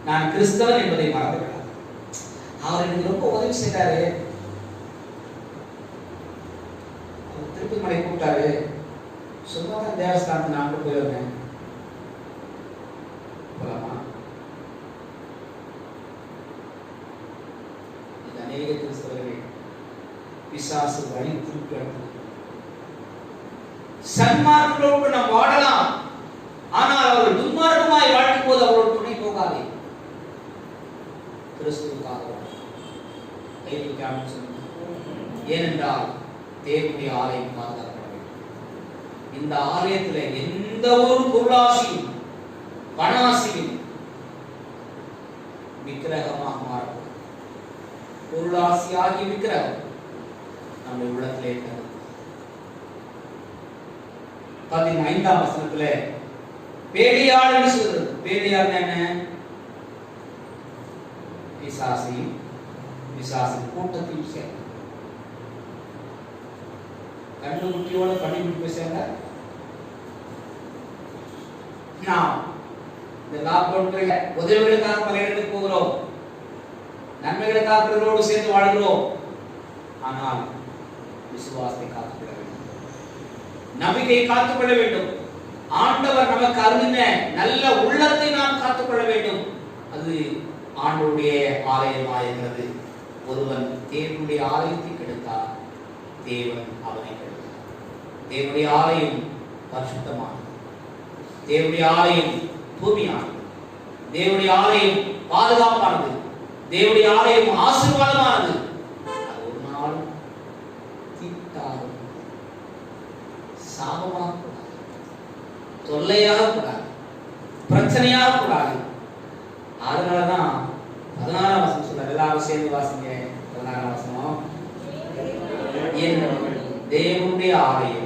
நான் கிறிஸ்தவன் என்பதை மறந்துவிடாது. அவர் எனக்கு ரொம்ப உதவி செய்தாரு, திருப்பதி மலை கூப்பிட்டாரு, சும்மாதான் தேவஸ்தானத்துக்கு நான் போய் வந்தேன், போலாமா? இது அநேக கிறிஸ்தவர்கள் பிசாசு வழி திருப்பி சன்மார்க்கங்களோடு நாம் வாழலாம், ஆனால் அவர்கள் துன்மார்க்கமாய் வாழும் போது அவரோடு துணை போகாதே. கிறிஸ்துவுக்காக ஏனென்றால் தேவனுடைய ஆலயம் பாதுகாக்கப்பட வேண்டும். இந்த ஆலயத்தில் எந்த ஒரு பொருளாசியும் பணாசியும் விக்கிரகமாக மாறும். பொருளாசியாகி விக்கிரகம் நம்முடைய உள்ளத்திலே இருக்கிறது. 15ஆம் வசனத்துல பேலியாள் என்று சொல்றது. பேலியாள் என்ன? பிசாசையும் பிசாசின் கூட்டத்தையும் சேர்ந்த கண்ணு குட்டியோட பண்ணி குட்டி சேர்ந்த நாம் இந்த லாக்டவுன் உதவிகளுக்காக பல இடத்துக்கு போகிறோம், நன்மைகளுக்காக பிறரோடு சேர்ந்து வாழ்கிறோம். ஆனால் விசுவாசத்தை காத்துக்கொள்ள வேண்டும், நம்பிக்கையை காத்துக்கொள்ள வேண்டும். ஆண்டவர் நமக்கு அருளின நல்ல உள்ளத்தை நாம் காத்துக்கொள்ள வேண்டும். அது ஆண்டவருடைய ஆலயமாயிருக்கிறது. ஒருவன் தேவனுடைய ஆலயத்தை கெடுத்தார், தேவன் அவனை கெடுத்தார். தேவனுடைய ஆலயம் பரிசுத்தமானது, தேவனுடைய ஆலயம் தூய்மையானது, தேவனுடைய ஆலயம் பாதுகாப்பானது, தேவனுடைய ஆலயம் ஆசீர்வாதமானது. அது ஒரு நாளும் தீட்டாகும், சாபமாக கூடாது, தொல்லையாக கூடாது, பிரச்சனையாக கூடாது. அதனாலதான் 16ஆம் வசனம் சொல்றாரு. எல்லாரும் சேர்ந்து வாசிங்க. 16ஆம் வசனம். என் தேவனுடைய ஆலயம்.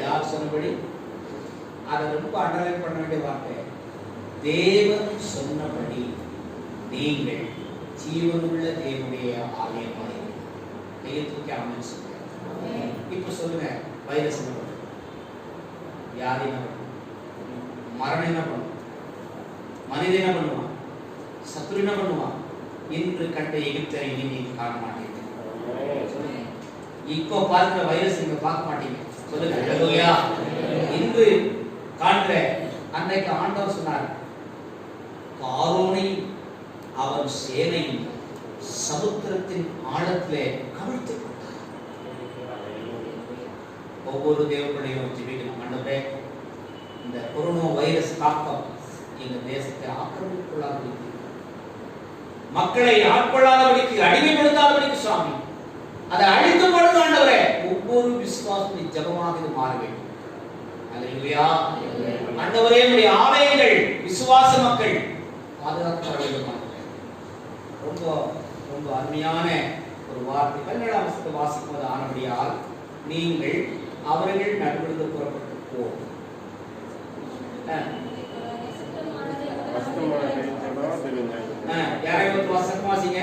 யார் சொன்னபடி? அதை ரொம்ப அண்டர்லைன் பண்ண வேண்டிய வார்த்தை. தேவன் சொன்னபடி நீங்கள் ஜீவனுள்ள தேவனுடைய ஆலயமாக கையை தூக்கி ஆமென் சொல்லுங்க. இப்ப சொல்லுங்க, வைரஸ் என்ன பண்ணும்? வியாதி என்ன பண்ணும்? மரணம் என்ன பண்ணும்? மனிதன் என்ன பண்ணுவான்? சத்துரு என்ன பண்ணுவான்? இன்று கண்ட எகிப்தரை இனி காண மாட்டீங்க. இப்போ பார்க்கிற வைரஸ் நீங்க பார்க்க மாட்டீங்க. சொல்லுங்க ஹல்லேலூயா. இன்று காண்ற அன்னைக்கு ஆண்டவர் சொன்னார், பார்வோனையும் அவன் சேனையும் சமுத்திரத்தின் ஆழத்திலே கவிழ்த்து போட்டார். ஒவ்வொரு தேவனுடையும் ஜெபிக்கணும். ஆண்டவரே, இந்த கொரோனா வைரஸ் தாக்கம் எங்க தேசத்தை ஆக்கிரமித்துள்ளாதபடிக்கு, மக்களை ஆட்கொள்ளாதபடிக்கு, அடிமைப்படுத்தாதபடிக்கு சுவாமி அதை அழித்து கொடுத்து ஆண்டவரே, ஒவ்வொரு விசுவாசத்தின் ஜெபமாக இது மாற வேண்டும். அல்லேலூயா. ஆண்டவரே, உம்முடைய ஆலயங்கள் விசுவாச மக்கள் பாதுகாக்கப்பட வேண்டும். ரொம்ப ரொம்ப அருமையான ஒரு வார்த்தை. 17ஆம் வசனத்தை வாசிப்பது ஆனபடியால் நீங்கள் அவர்கள் நடுவிலிருந்து புறப்பட்டு போ. யாரையும் வசனம் வாசிங்க.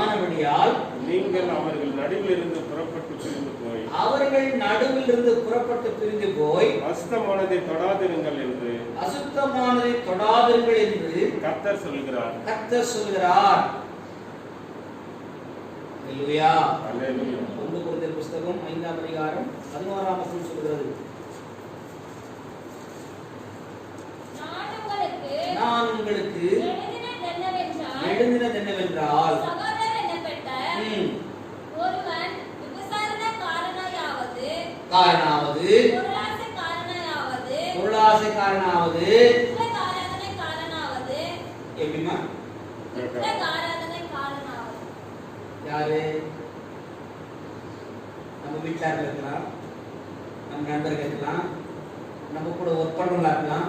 ஆனபடியால் நீங்கள் அவர்கள் நடுவிலிருந்து புறப்பட்டு பிரிந்து போய், அவர்கள் நடுவிலிருந்து புறப்பட்டு பிரிந்து போய் அசுத்தமானதை தொடாதிருங்கள் என்று, அசுத்தமானதை தொடாதிருங்கள் என்று கர்த்தர் சொல்கிறார். கர்த்தர் சொல்கிறார். அல்லேலூயா. அல்லேலூயா. 1 கொரிந்தியர் புத்தகம் 5ஆம் அதிகாரம் 16ஆம் வசனம் சொல்கிறது, நான் உங்களுக்கு எழுதினது என்னவென்றால், ஒருவன் காரணாவது பொருளாசைக்காரனாவது எப்படிமா? யாரு? நம்ம வீட்டுல இருக்கலாம், நம்ம நண்பர்கள் இருக்கலாம், நம்ம கூட ஒர்க் பண்றவங்களா இருக்கலாம்.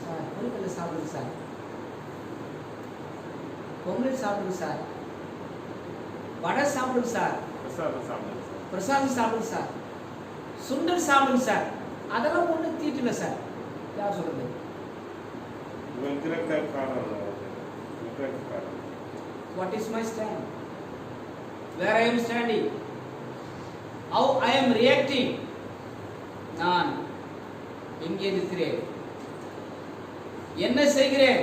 சார் பொங்கல் சாப்பிடுங்க சார், பொங்கல் சாப்பிடுங்க சார், வடை சாப்பிடுங்க சார், பிரசாதம் சாப்பிடுங்க சார், சுண்டல் சாப்பிடுங்க சார். அதெல்லாம் ஒண்ணு தீட்டுல சார். யார் சொல்றது? What is my stand? Where I am standing? How I am reacting? நான் எங்கே இருக்கிறேன்? என்ன செய்கிறேன்?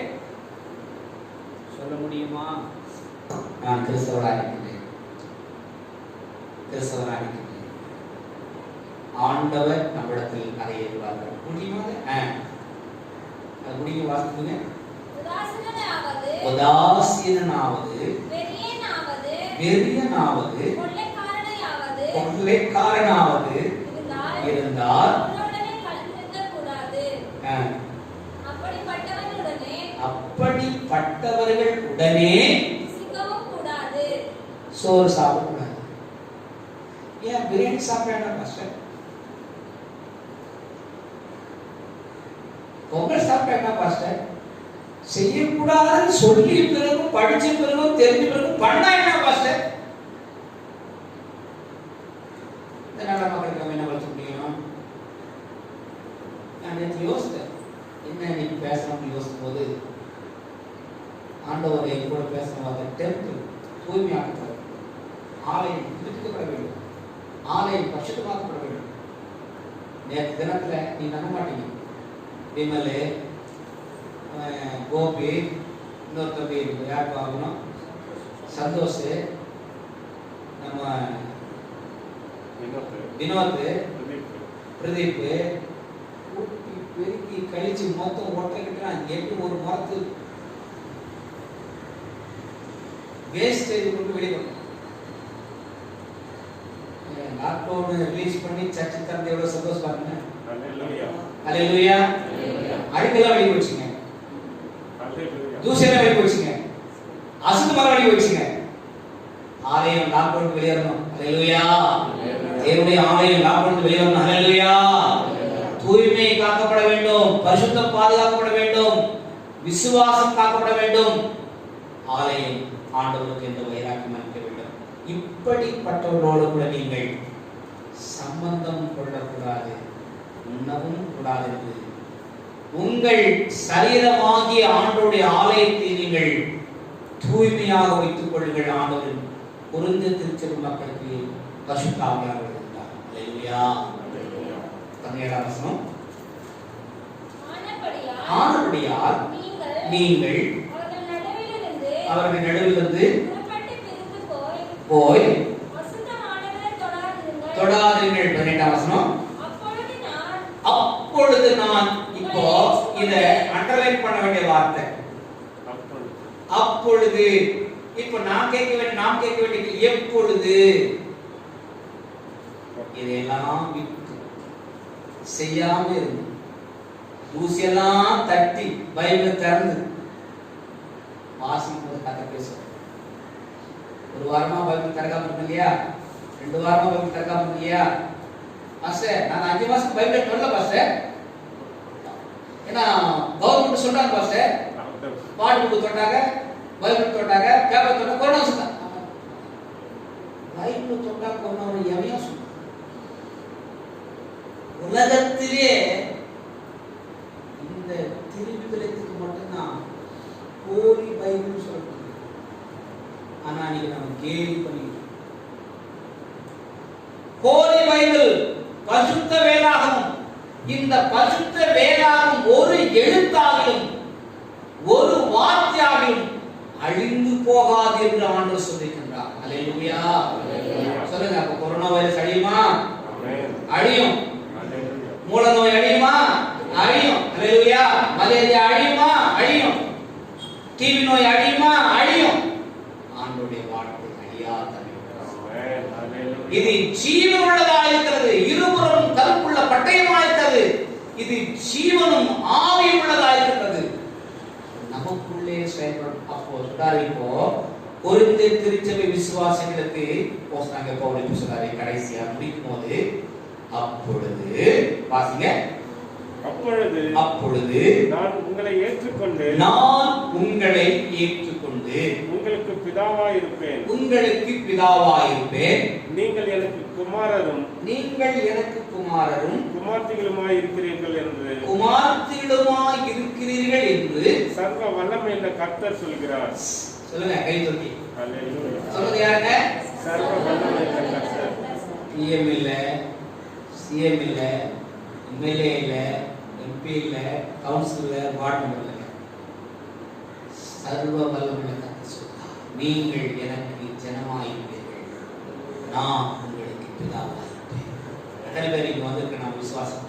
சொல்ல முடியுமா? நான் கிறிஸ்தவராக இருக்கிறேன், கிறிஸ்தவராக இருக்கிறேன். ஆண்டவர் நம்மிடத்தில் அதை எதிர்பார்க்கிறார். முடியுமா? அது முடியும். வாசிக்குங்க. உதாசீனாவது, வெறியனாவது, கொள்ளைக்காரனாவது இருந்தால் அப்படிப்பட்டவர்கள் உடனே சோறு சாப்பிடக்கூடாது. ஏன் பிரியாணி சாப்பிட கஷ்டம்? பொங்கல் சாப்பிட்டா என்ன பாஸ்டர்? செய்யக்கூடாதுன்னு சொல்லி பிறகும், படிச்ச பிறகும், தெரிஞ்ச பிறகும் பண்ணா என்ன பாஸ்டர்? இந்த நல்ல மக்களுக்கு நம்ம என்ன வளர்த்த முடியும்? நான் நேற்று யோசித்தேன், என்ன இன்னைக்கு பேசணும்னு யோசிக்கும் போது ஆண்டவர் என் கூட பேசணும். அந்த டெம்பிள் தூய்மையாக்கப்பட வேண்டும், ஆலயம் புதுப்பிக்கப்பட வேண்டும், ஆலயம் பரிசுத்தமாக்கப்பட வேண்டும். நேற்று தினத்துல நீ நம்ப மாட்டீங்க, விமலு, கோபி, இன்னொரு தம்பி யார் பார்க்கணும், சந்தோஷ், நம்ம வினோத், பிரதீப், கூட்டி பெருக்கி கழிச்சு மொத்தம் ஒட்டை எப்படி ஒரு மரத்து வேஸ்டேஜ் கொண்டு வெளியே வரும். லாக்டவுன் ரிலீஸ் பண்ணி சர்ச்சை திறந்து எவ்வளவு சந்தோஷம் பாருங்க. அல்லேலூயா. அழுக்கெல்லாம் வெளியே போச்சுங்க, தூசியெல்லாம் வெளியே போச்சுங்க, அசுத்தமாக வெளியே போச்சுங்க. ஆலயம் லாக்டவுன் வெளியேறணும். அல்லேலூயா. தேவனுடைய ஆலயம் லாக்டவுன் வெளியேறணும். அல்லேலூயா. தூய்மை காக்கப்பட வேண்டும், பரிசுத்தம் பாதுகாக்கப்பட வேண்டும், விசுவாசம் காக்கப்பட வேண்டும், ஆலயம் ஆண்டவருக்கு என்ற வைராக்கியம் இருக்க வேண்டும். இப்படிப்பட்டவர்களோடு கூட நீங்கள் சம்பந்தம் கொள்ளக்கூடாது, உண்ணவும் கூடாது என்று உங்கள் சரீரமாகிய ஆண்டவருடைய ஆலயத்தை நீங்கள் தூய்மையாக வைத்துக் கொள்ளுங்கள். ஆண்டவரின் பொருந்த திருச்சபை மக்களுக்கு பரிசுத்த ஆவியானவர் இருந்தார். அல்லேலூயா. 17ஆம் வசனம். ஆனபடியால் நீங்கள் அவர்கள் நடுவிலிருந்து போய் தொடாதீர்கள். 18ஆம் வசனம். அப்பொழுது நான், இப்போ இத அண்டர்லைன் பண்ண வேண்டிய வார்த்தை அப்பொழுது. இப்போ நாம் கேட்க வேண்டிய எப்பொழுது. இதெல்லாம் விட்டு செய்யாம இருந்து ஊசியெல்லாம் தட்டி பைபிள் திறந்து வாசிக்கும் போது கதை பேசுவோம். ஒரு வாரமா பைபிள் திறக்காம இருக்கு இல்லையா, 2 வாரமா பைபிள் திறக்காம இருக்கு இல்லையா. பாஸ்டர் நான் 5 மாசம் பைபிள் தொடல பாஸ்டர், ஏன்னா கவர்மெண்ட் சொல்றாங்க பாஸ்டர், பாட்டு புக்கு தொட்டாங்க, பைபிள் தொட்டாங்க, பேப்பர் தொட்டா கொரோனா சொன்னாங்க. பைபிள் தொட்டா கொரோனா எவையா சொன்னாங்க. உலகத்திலே இந்த திருவிழத்துக்கு மட்டும்தான் ஹோலி பைபிள் சொல்றது. ஆனா நீங்க நம்ம கேலி பண்ணிட்டு ஹோலி பைபிள் பரிசுத்த வேதாகமம். இந்த பரிசுத்த வேதாகமம் ஒரு எழுத்தாகிலும் ஒரு வார்த்தையாகிலும் அழிந்து போகாது என்று ஆண்டவர் சொல்லியிருக்கிறார். அல்லேலூயா. சொல்லுங்க, அப்ப கொரோனா வைரஸ் அழியுமா? அழியும். மூல நோய் அழியுமா? அழியும். அல்லேலூயா. மலேரியா அழியுமா? அழியும். டிவி நோய் அழியுமா? அழியும். ஆண்டவருடைய வார்த்தை அழியாத. இது ஜீவன் உள்ளதாக இருக்கிறது, இருபுறம் கருப்புள்ள பட்டயமாக இருக்கிறது. இது ஜீவனும் ஆவியும் உள்ளதாக இருக்கிறது, நமக்குள்ளே செயல்படும். அப்போ சொல்றாரு, இப்போ கொரிந்து திருச்சபை விசுவாசிகளுக்கு போஸ்டாங்க பவுல் சொல்றாரு கடைசியா முடிக்கும் போது, அப்பொழுது வாசிங்க, அப்பொழுது நான் உங்களை ஏற்றுக்கொண்டு உங்களுக்கு பிதாவாய் இருப்பேன், நீங்கள் எனக்கு குமாரரும் குமார்த்திகளுமாய் இருக்கிறீர்கள் என்று சர்வ வல்லமையுள்ள கர்த்தர் சொல்கிறார். சொல்லுங்க, கை தூக்கி அல்லேலூயா. சொல்லுங்க, யாருங்க? சர்வ வல்லமையுள்ள கர்த்தர். பிஎம் இல்ல, சிஎம் இல்ல, எம்எல்ஏ இல்ல, எம்பி இல்ல, கவுன்சில் இல்ல, வார்டு மெம்பர் இல்ல, சர்வ வல்லமையுள்ள கர்த்தர் சொல்றார், நீங்கள் எனக்கு ஜனமாயிருப்பீர்கள், நான் உங்களுக்கு பிதாவாயிருப்பேன். எத்தனை பேர் இங்க வந்திருக்கு? நான் விசுவாசம்.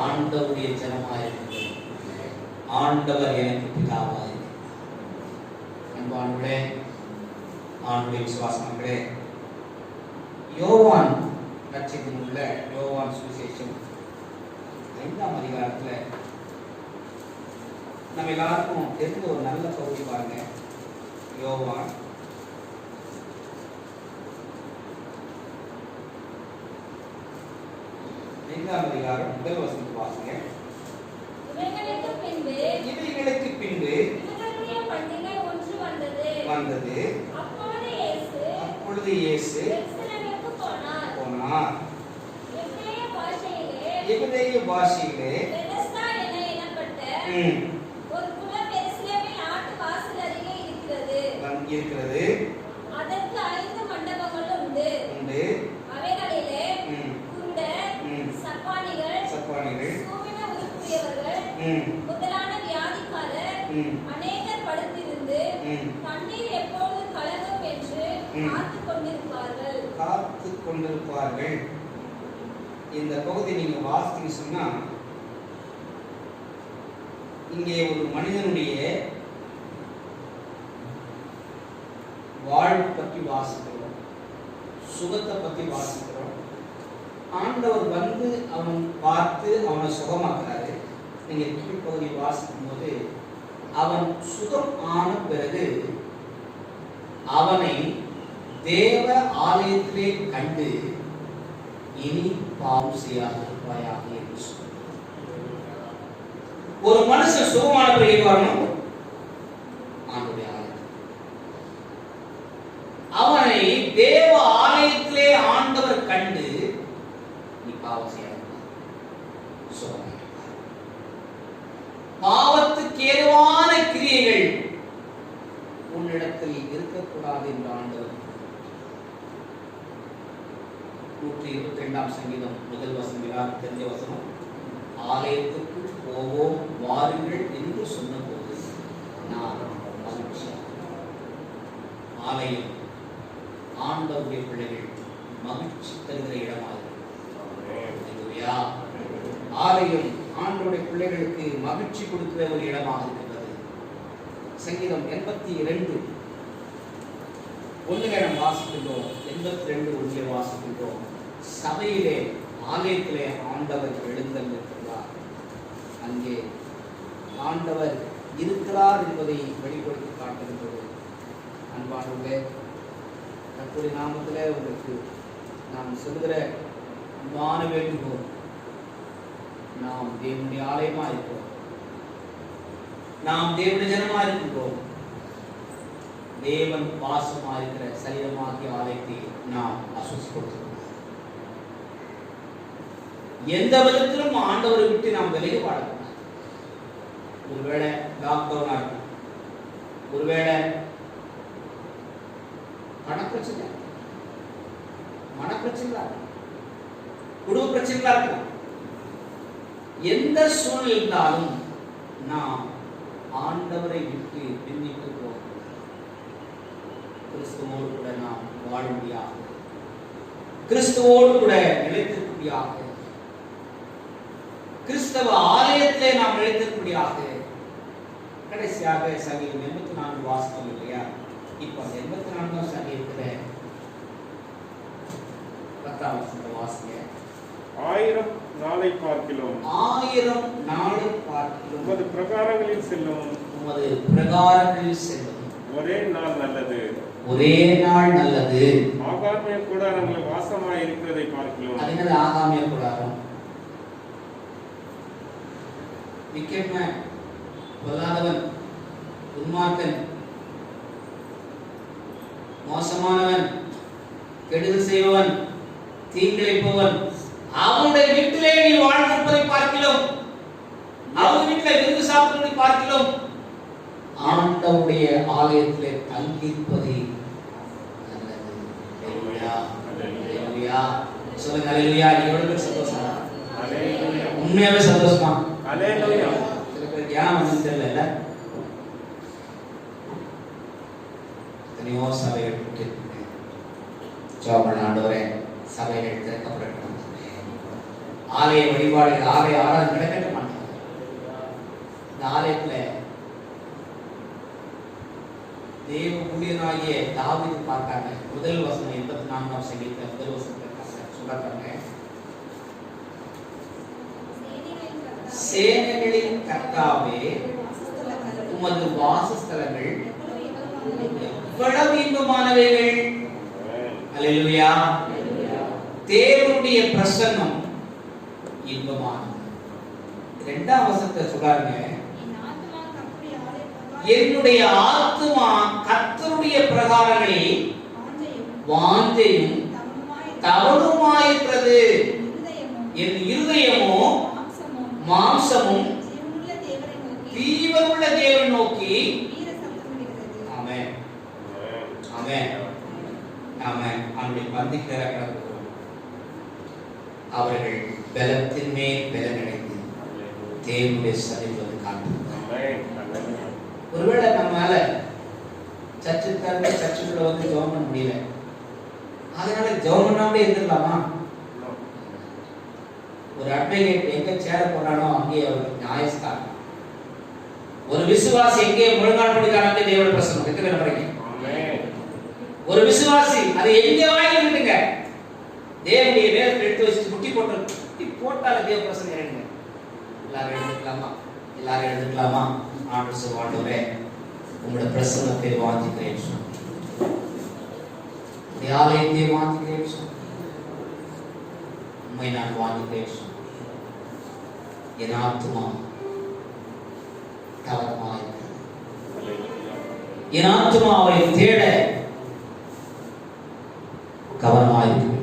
ஆண்டவருடைய ஜனமாயிருப்பேன், ஆண்டவர் எனக்கு பிதாவாயிருப்பேன். அன்பானவர்களே, ஆண்டவருடைய விசுவாசங்களே, யோவான் நட்சத்திரம் உள்ள யோவான் சுவிசேஷம் 5ஆம் அதிகாரத்துல நம்ம எல்லாருக்கும் தெரிந்த ஒரு நல்ல பகுதி பாருங்க. யோவான் அதிகாரம் 1 வசனத்தை வாசிங்க. இவைகளுக்கு பின்பு பண்டிகை ஒன்று வந்தது. அப்பொழுது இயேசு போனார். எபிரேய பாஷையிலே ஒரு குளம் எருசலேமில் ஆட்டு வாசல் அருகே இருக்கிறது. அதற்கு 5 மண்டபங்கள் உண்டு. அவைகளிலே குருடர், சப்பானிகள், சூமின உருப்புடையவர்கள் முதலான வியாதிக்காரர் அநேகர் படுத்திருந்து தண்ணீர் எப்போது கலங்கும் என்று காத்துக் கொண்டிருப்பார்கள். இந்த பகுதி நீங்க வாசித்தீங்க சொன்னா, இங்கே ஒரு மனிதனுடைய வாழ்வு பற்றி வாசிக்கிறோம், சுகத்தை பற்றி வாசிக்கிறோம். ஆண்டவர் வந்து அவன் பார்த்து அவனை சுகமாக்குறாரு. நீங்க கீழ்ப்பகுதி வாசிக்கும் போது அவன் சுகம் ஆன பிறகு அவனை தேவ ஆலயத்திலே கண்டு இனி பாவம் செய்யாதிருப்பாயாக என்று சொன்னார். ஒரு மனுஷன் சுகமான பிறகு வரணும் ஆண்டுடைய ஆலயத்தில். அவனை தேவ ஆலயத்திலே ஆண்டவர் கண்டு நீ பாவம் செய்யாத சுகமாக. பாவத்துக்கு ஏதுவான கிரியைகள் உன்னிடத்தில் இருக்கக்கூடாது என்று ஆண்டவர் 122 சங்கீதம் முதல் வசனம் தெரிஞ்ச வசனம், ஆலயத்துக்கு போவோம் வாருங்கள் என்று சொன்னபோது நான் மகிழ்ச்சியாக. ஆலயம் ஆண்டவருடைய பிள்ளைகள் மகிழ்ச்சி தருகிற இடமாக. ஆலயம் ஆண்டவருடைய பிள்ளைகளுக்கு மகிழ்ச்சி கொடுக்கிற ஒரு இடமாக இருக்கிறது. சங்கீதம் 82 ஒன்றுகளை நாம் வாசிக்கின்றோம். 82 ஒன்றிலே வாசிக்கின்றோம். சபையிலே ஆலயத்திலே ஆண்டவர் எழுந்தருளிருக்கிறார். அங்கே ஆண்டவர் இருக்கிறார் என்பதை வெளிப்படுத்தி காட்டுகின்றது. அன்பானவர்களே, கர்த்தருடைய நாமத்திலே உங்களுக்கு நாம் சொல்கிற அன்பான வேண்டுகோள், நாம் தேவனுடைய ஆலயமா இருக்கிறோம், நாம் தேவனுடைய ஜனமா இருக்கின்றோம். தேவன் வாசமா இருக்கிற சரீரமாகிய ஆலயத்தை நாம் அசுத்தப்படுத்துகிறோம். எந்த விதத்திலும் ஆண்டவரை விட்டு நாம் விலகி வாழக்கூடாது. ஒருவேளை லாக்டவுனா இருக்கும், ஒருவேளை பணப்பிரச்சனை, மனப்பிரச்சனை, குடும்ப பிரச்சனைகளா இருக்கலாம். எந்த சூழ்நிலை இருந்தாலும் நாம் ஆண்டவரை விட்டு பின்னிட்டு போகிறோம். கிறிஸ்துவோடு கூட நாம் வாழும்படியாக, கிறிஸ்துவோடு கூட நிலைத்திருக்கும்படியாக, கிறிஸ்தவ ஆலயத்திலே நாம் நிலைத்திருக்கும்படியாக. கடைசியாக சங்கீதம் 84 வாசித்தோம் இல்லையா? இப்ப 84 சங்கீதத்துல 10ஆம் வசனத்தை வாசிங்க. 1000 நாளை பார்க்கிலும் 1000 நாளை பார்க்கிலும் உமது பிரகாரங்களில் செல்லும் உமது பிரகாரங்களில் செல்லும் ஒரே நாள் நல்லது, ஒரே நாள் நல்லது. ஆகாமிய கூடாரங்களில் வாசமாய் இருக்கிறதை பார்க்கிலும். அது என்னது ஆகாமிய கூடாரம்? விக்கெட்மேன், பொல்லாதவன், துன்மார்க்கன், மோசமானவன், கெடுதல் செய்பவன், தீங்கிழைப்பவன், அவனுடைய வீட்டிலே நீ வாழ்ந்திருப்பதை பார்க்கிலும், அவன் வீட்டிலே விருந்து சாப்பிடுவதை பார்க்கிலும், ஆண்டவருடைய ஆலயத்திலே தங்கியிருப்பதை நல்லது. ஹல்லேலூயா, ஹல்லேலூயா. சொல்லுங்க ஹல்லேலூயா. நீ எவ்வளவு பேர் சந்தோஷமா? ஹல்லேலூயா. உண்மையாவே சந்தோஷமா? ஹல்லேலூயா. சில பேருக்கு ஏன் வந்து தெரியல. எத்தனையோ சபைகள் ஜெபம் ஆண்டவரே, சபைகள் திறக்கப்படட்டும், ஆலய வழிபாடுகள், ஆலய ஆராதனை நடக்கட்ட மாட்டாங்க. இந்த ஆலயத்துல தேவ ஊழியனாகிய தாவீது பார்த்தாங்க. முதல் வசனம் 84ஆம் சங்கீதத்துல முதல் வசனத்தை சொல்றாங்க, சேனைகளின் கர்த்தாவே உமது வாசஸ்தலங்கள் எவ்வளவு இன்பமானவைகள். அல்லேலூயா. தேவனுடைய பிரசன்னம் இன்பமானது. 2ஆம் வசனத்தை சொல்றாங்க, என்னுடைய ஆத்துமா கர்த்தருடைய பிரகாரங்களில் வாஞ்சையும் தவறுமாயிருக்கிறது, என் இருதயமோ மாம்சமும் தீவிரமுள்ள தேவனை நோக்கி. ஆமென், ஆமென், ஆமென். அவருடைய பந்திக்கிற கடந்து அவர்கள் பலத்தின் மேல் பலனடைந்து தேவனுடைய சதிப்பது காட்டும். ஒருவேளை நம்மால சர்ச்சுக்குள்ள வந்து ஜெபம் பண்ண முடியல, அதனால ஜெபம் பண்ணாமலே இருந்துடலாமா? ஒரு அட்வொகேட் எங்க சேர போறானோ அங்கே அவருக்கு நியாயஸ்தானம். ஒரு விசுவாசி எங்கே முழங்கால் படிக்கிறாங்க தேவனுடைய பிரசன்னம். எத்தனை நம்புறீங்க? ஒரு விசுவாசி அது எங்க வாங்கி இருக்குங்க, தேவனுடைய வேதத்தை எடுத்து வச்சு முட்டி போட்டால தேவ பிரசன்னம் இறங்குங்க. எல்லாரும் எழுந்துக்கலாமா? எல்லாரும் எழுந்துக்கலாமா? ஆண்டு சொல்வாண்டவரே, உங்களோட பிரசன்னத்தை வாஞ்சிக்கிறேன் சொன்ன, ஆலயத்தை வாஞ்சிக்கிறேன் சொன்ன, உண்மை நான் வாஞ்சிக்கிறேன் சொன்ன, என் ஆத்துமா கவனமாயிருக்கிறது. என் ஆத்துமா அவரை தேட கவனமாயிருக்க வேண்டும்.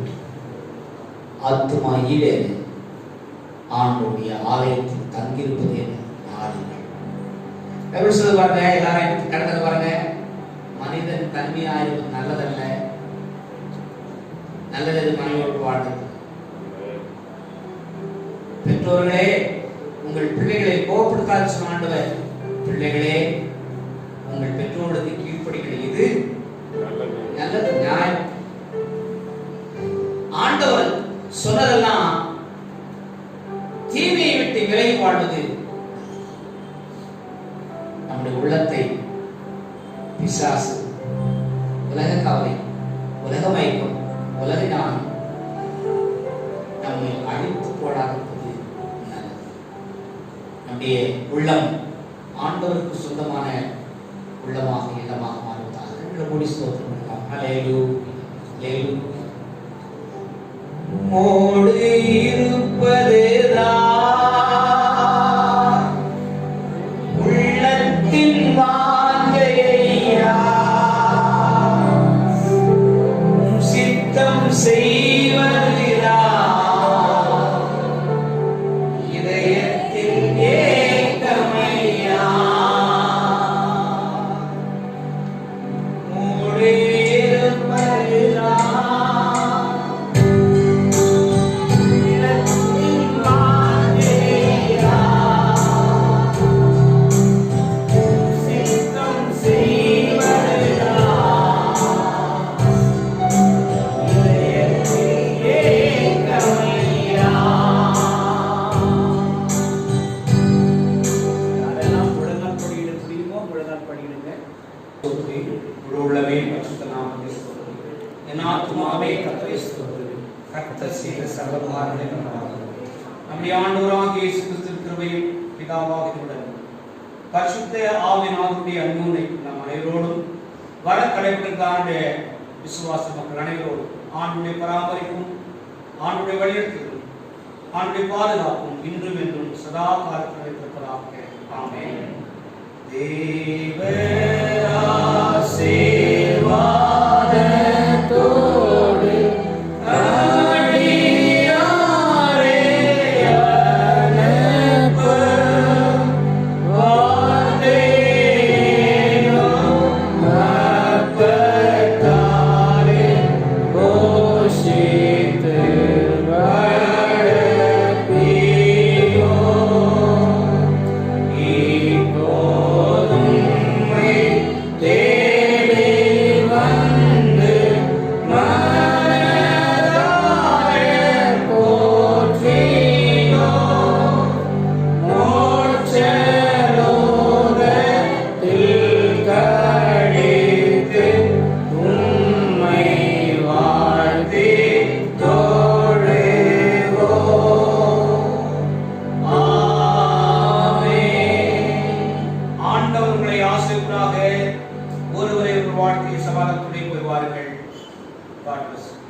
ஆத்துமா ஈடேறு ஆண்டுடைய ஆலயத்தில் தங்கியிருப்பதே நாடுங்கள். எப்படி சொல்ல பாருங்க, எல்லாரும் கடந்தது பாருங்க. மனிதன் தன்மையாயிருப்பது நல்லதல்ல, நல்லது மனைவியோடு வாழ்ந்தது. பெற்றோர்களே, உங்கள் பிள்ளைகளை கோபப்படுத்தாது சொன்ன ஆண்டவர். பிள்ளைகளே, உங்கள் பெற்றோர்களுக்கு கீழ்ப்படிகள், இது நல்லது, நியாயம். ஆண்டவர் சொன்னதெல்லாம் தீமையை விட்டு விலகி வாழ்வது. நம்முடைய உள்ளத்தை பிசாசு, உலக கவலை, உலக மயக்கம், உலக ஞானம் நம்மை அழித்து போடாதது நல்லது. நம்முடைய உள்ளம் ஆண்டவருக்கு சொந்தமான உள்ளமாக இல்லமாக மாறுவதாக கூடி ஸ்தோத்திரம் பண்ணலாம். ஹல்லேலூயா. மோடு இருப்பதுதான் உள்ளத்தின் வாஞ்சையா, சித்தம் செய்வதுதான் இதயத்தின் ஏக்கமையா. மோடு இருப்பதுதான் நம்முடைய ஆண்டவராகிய இயேசு கிறிஸ்துவின் கிருபையும் பிதாவாகிய பரிசுத்த ஆவியானவருடைய அன்பும் நம் அனைவரோடும் வர கடைபிடிக்கான விசுவாச மக்கள் அனைவரோடும் ஆண்டுடைய பராமரிப்பும் ஆண்டுடைய வழிநடத்துதலும் ஆண்டுடைய பாதுகாப்பும் இன்றும் என்றும் சதா காலத்தில் இருப்பதாக. ஆமென். தேவ ஆசீர்வாதத்தோடு ஒருவரை ஒரு வாழ்க்கையை சமாதானத்துடன் போய் வாருங்கள். God bless you.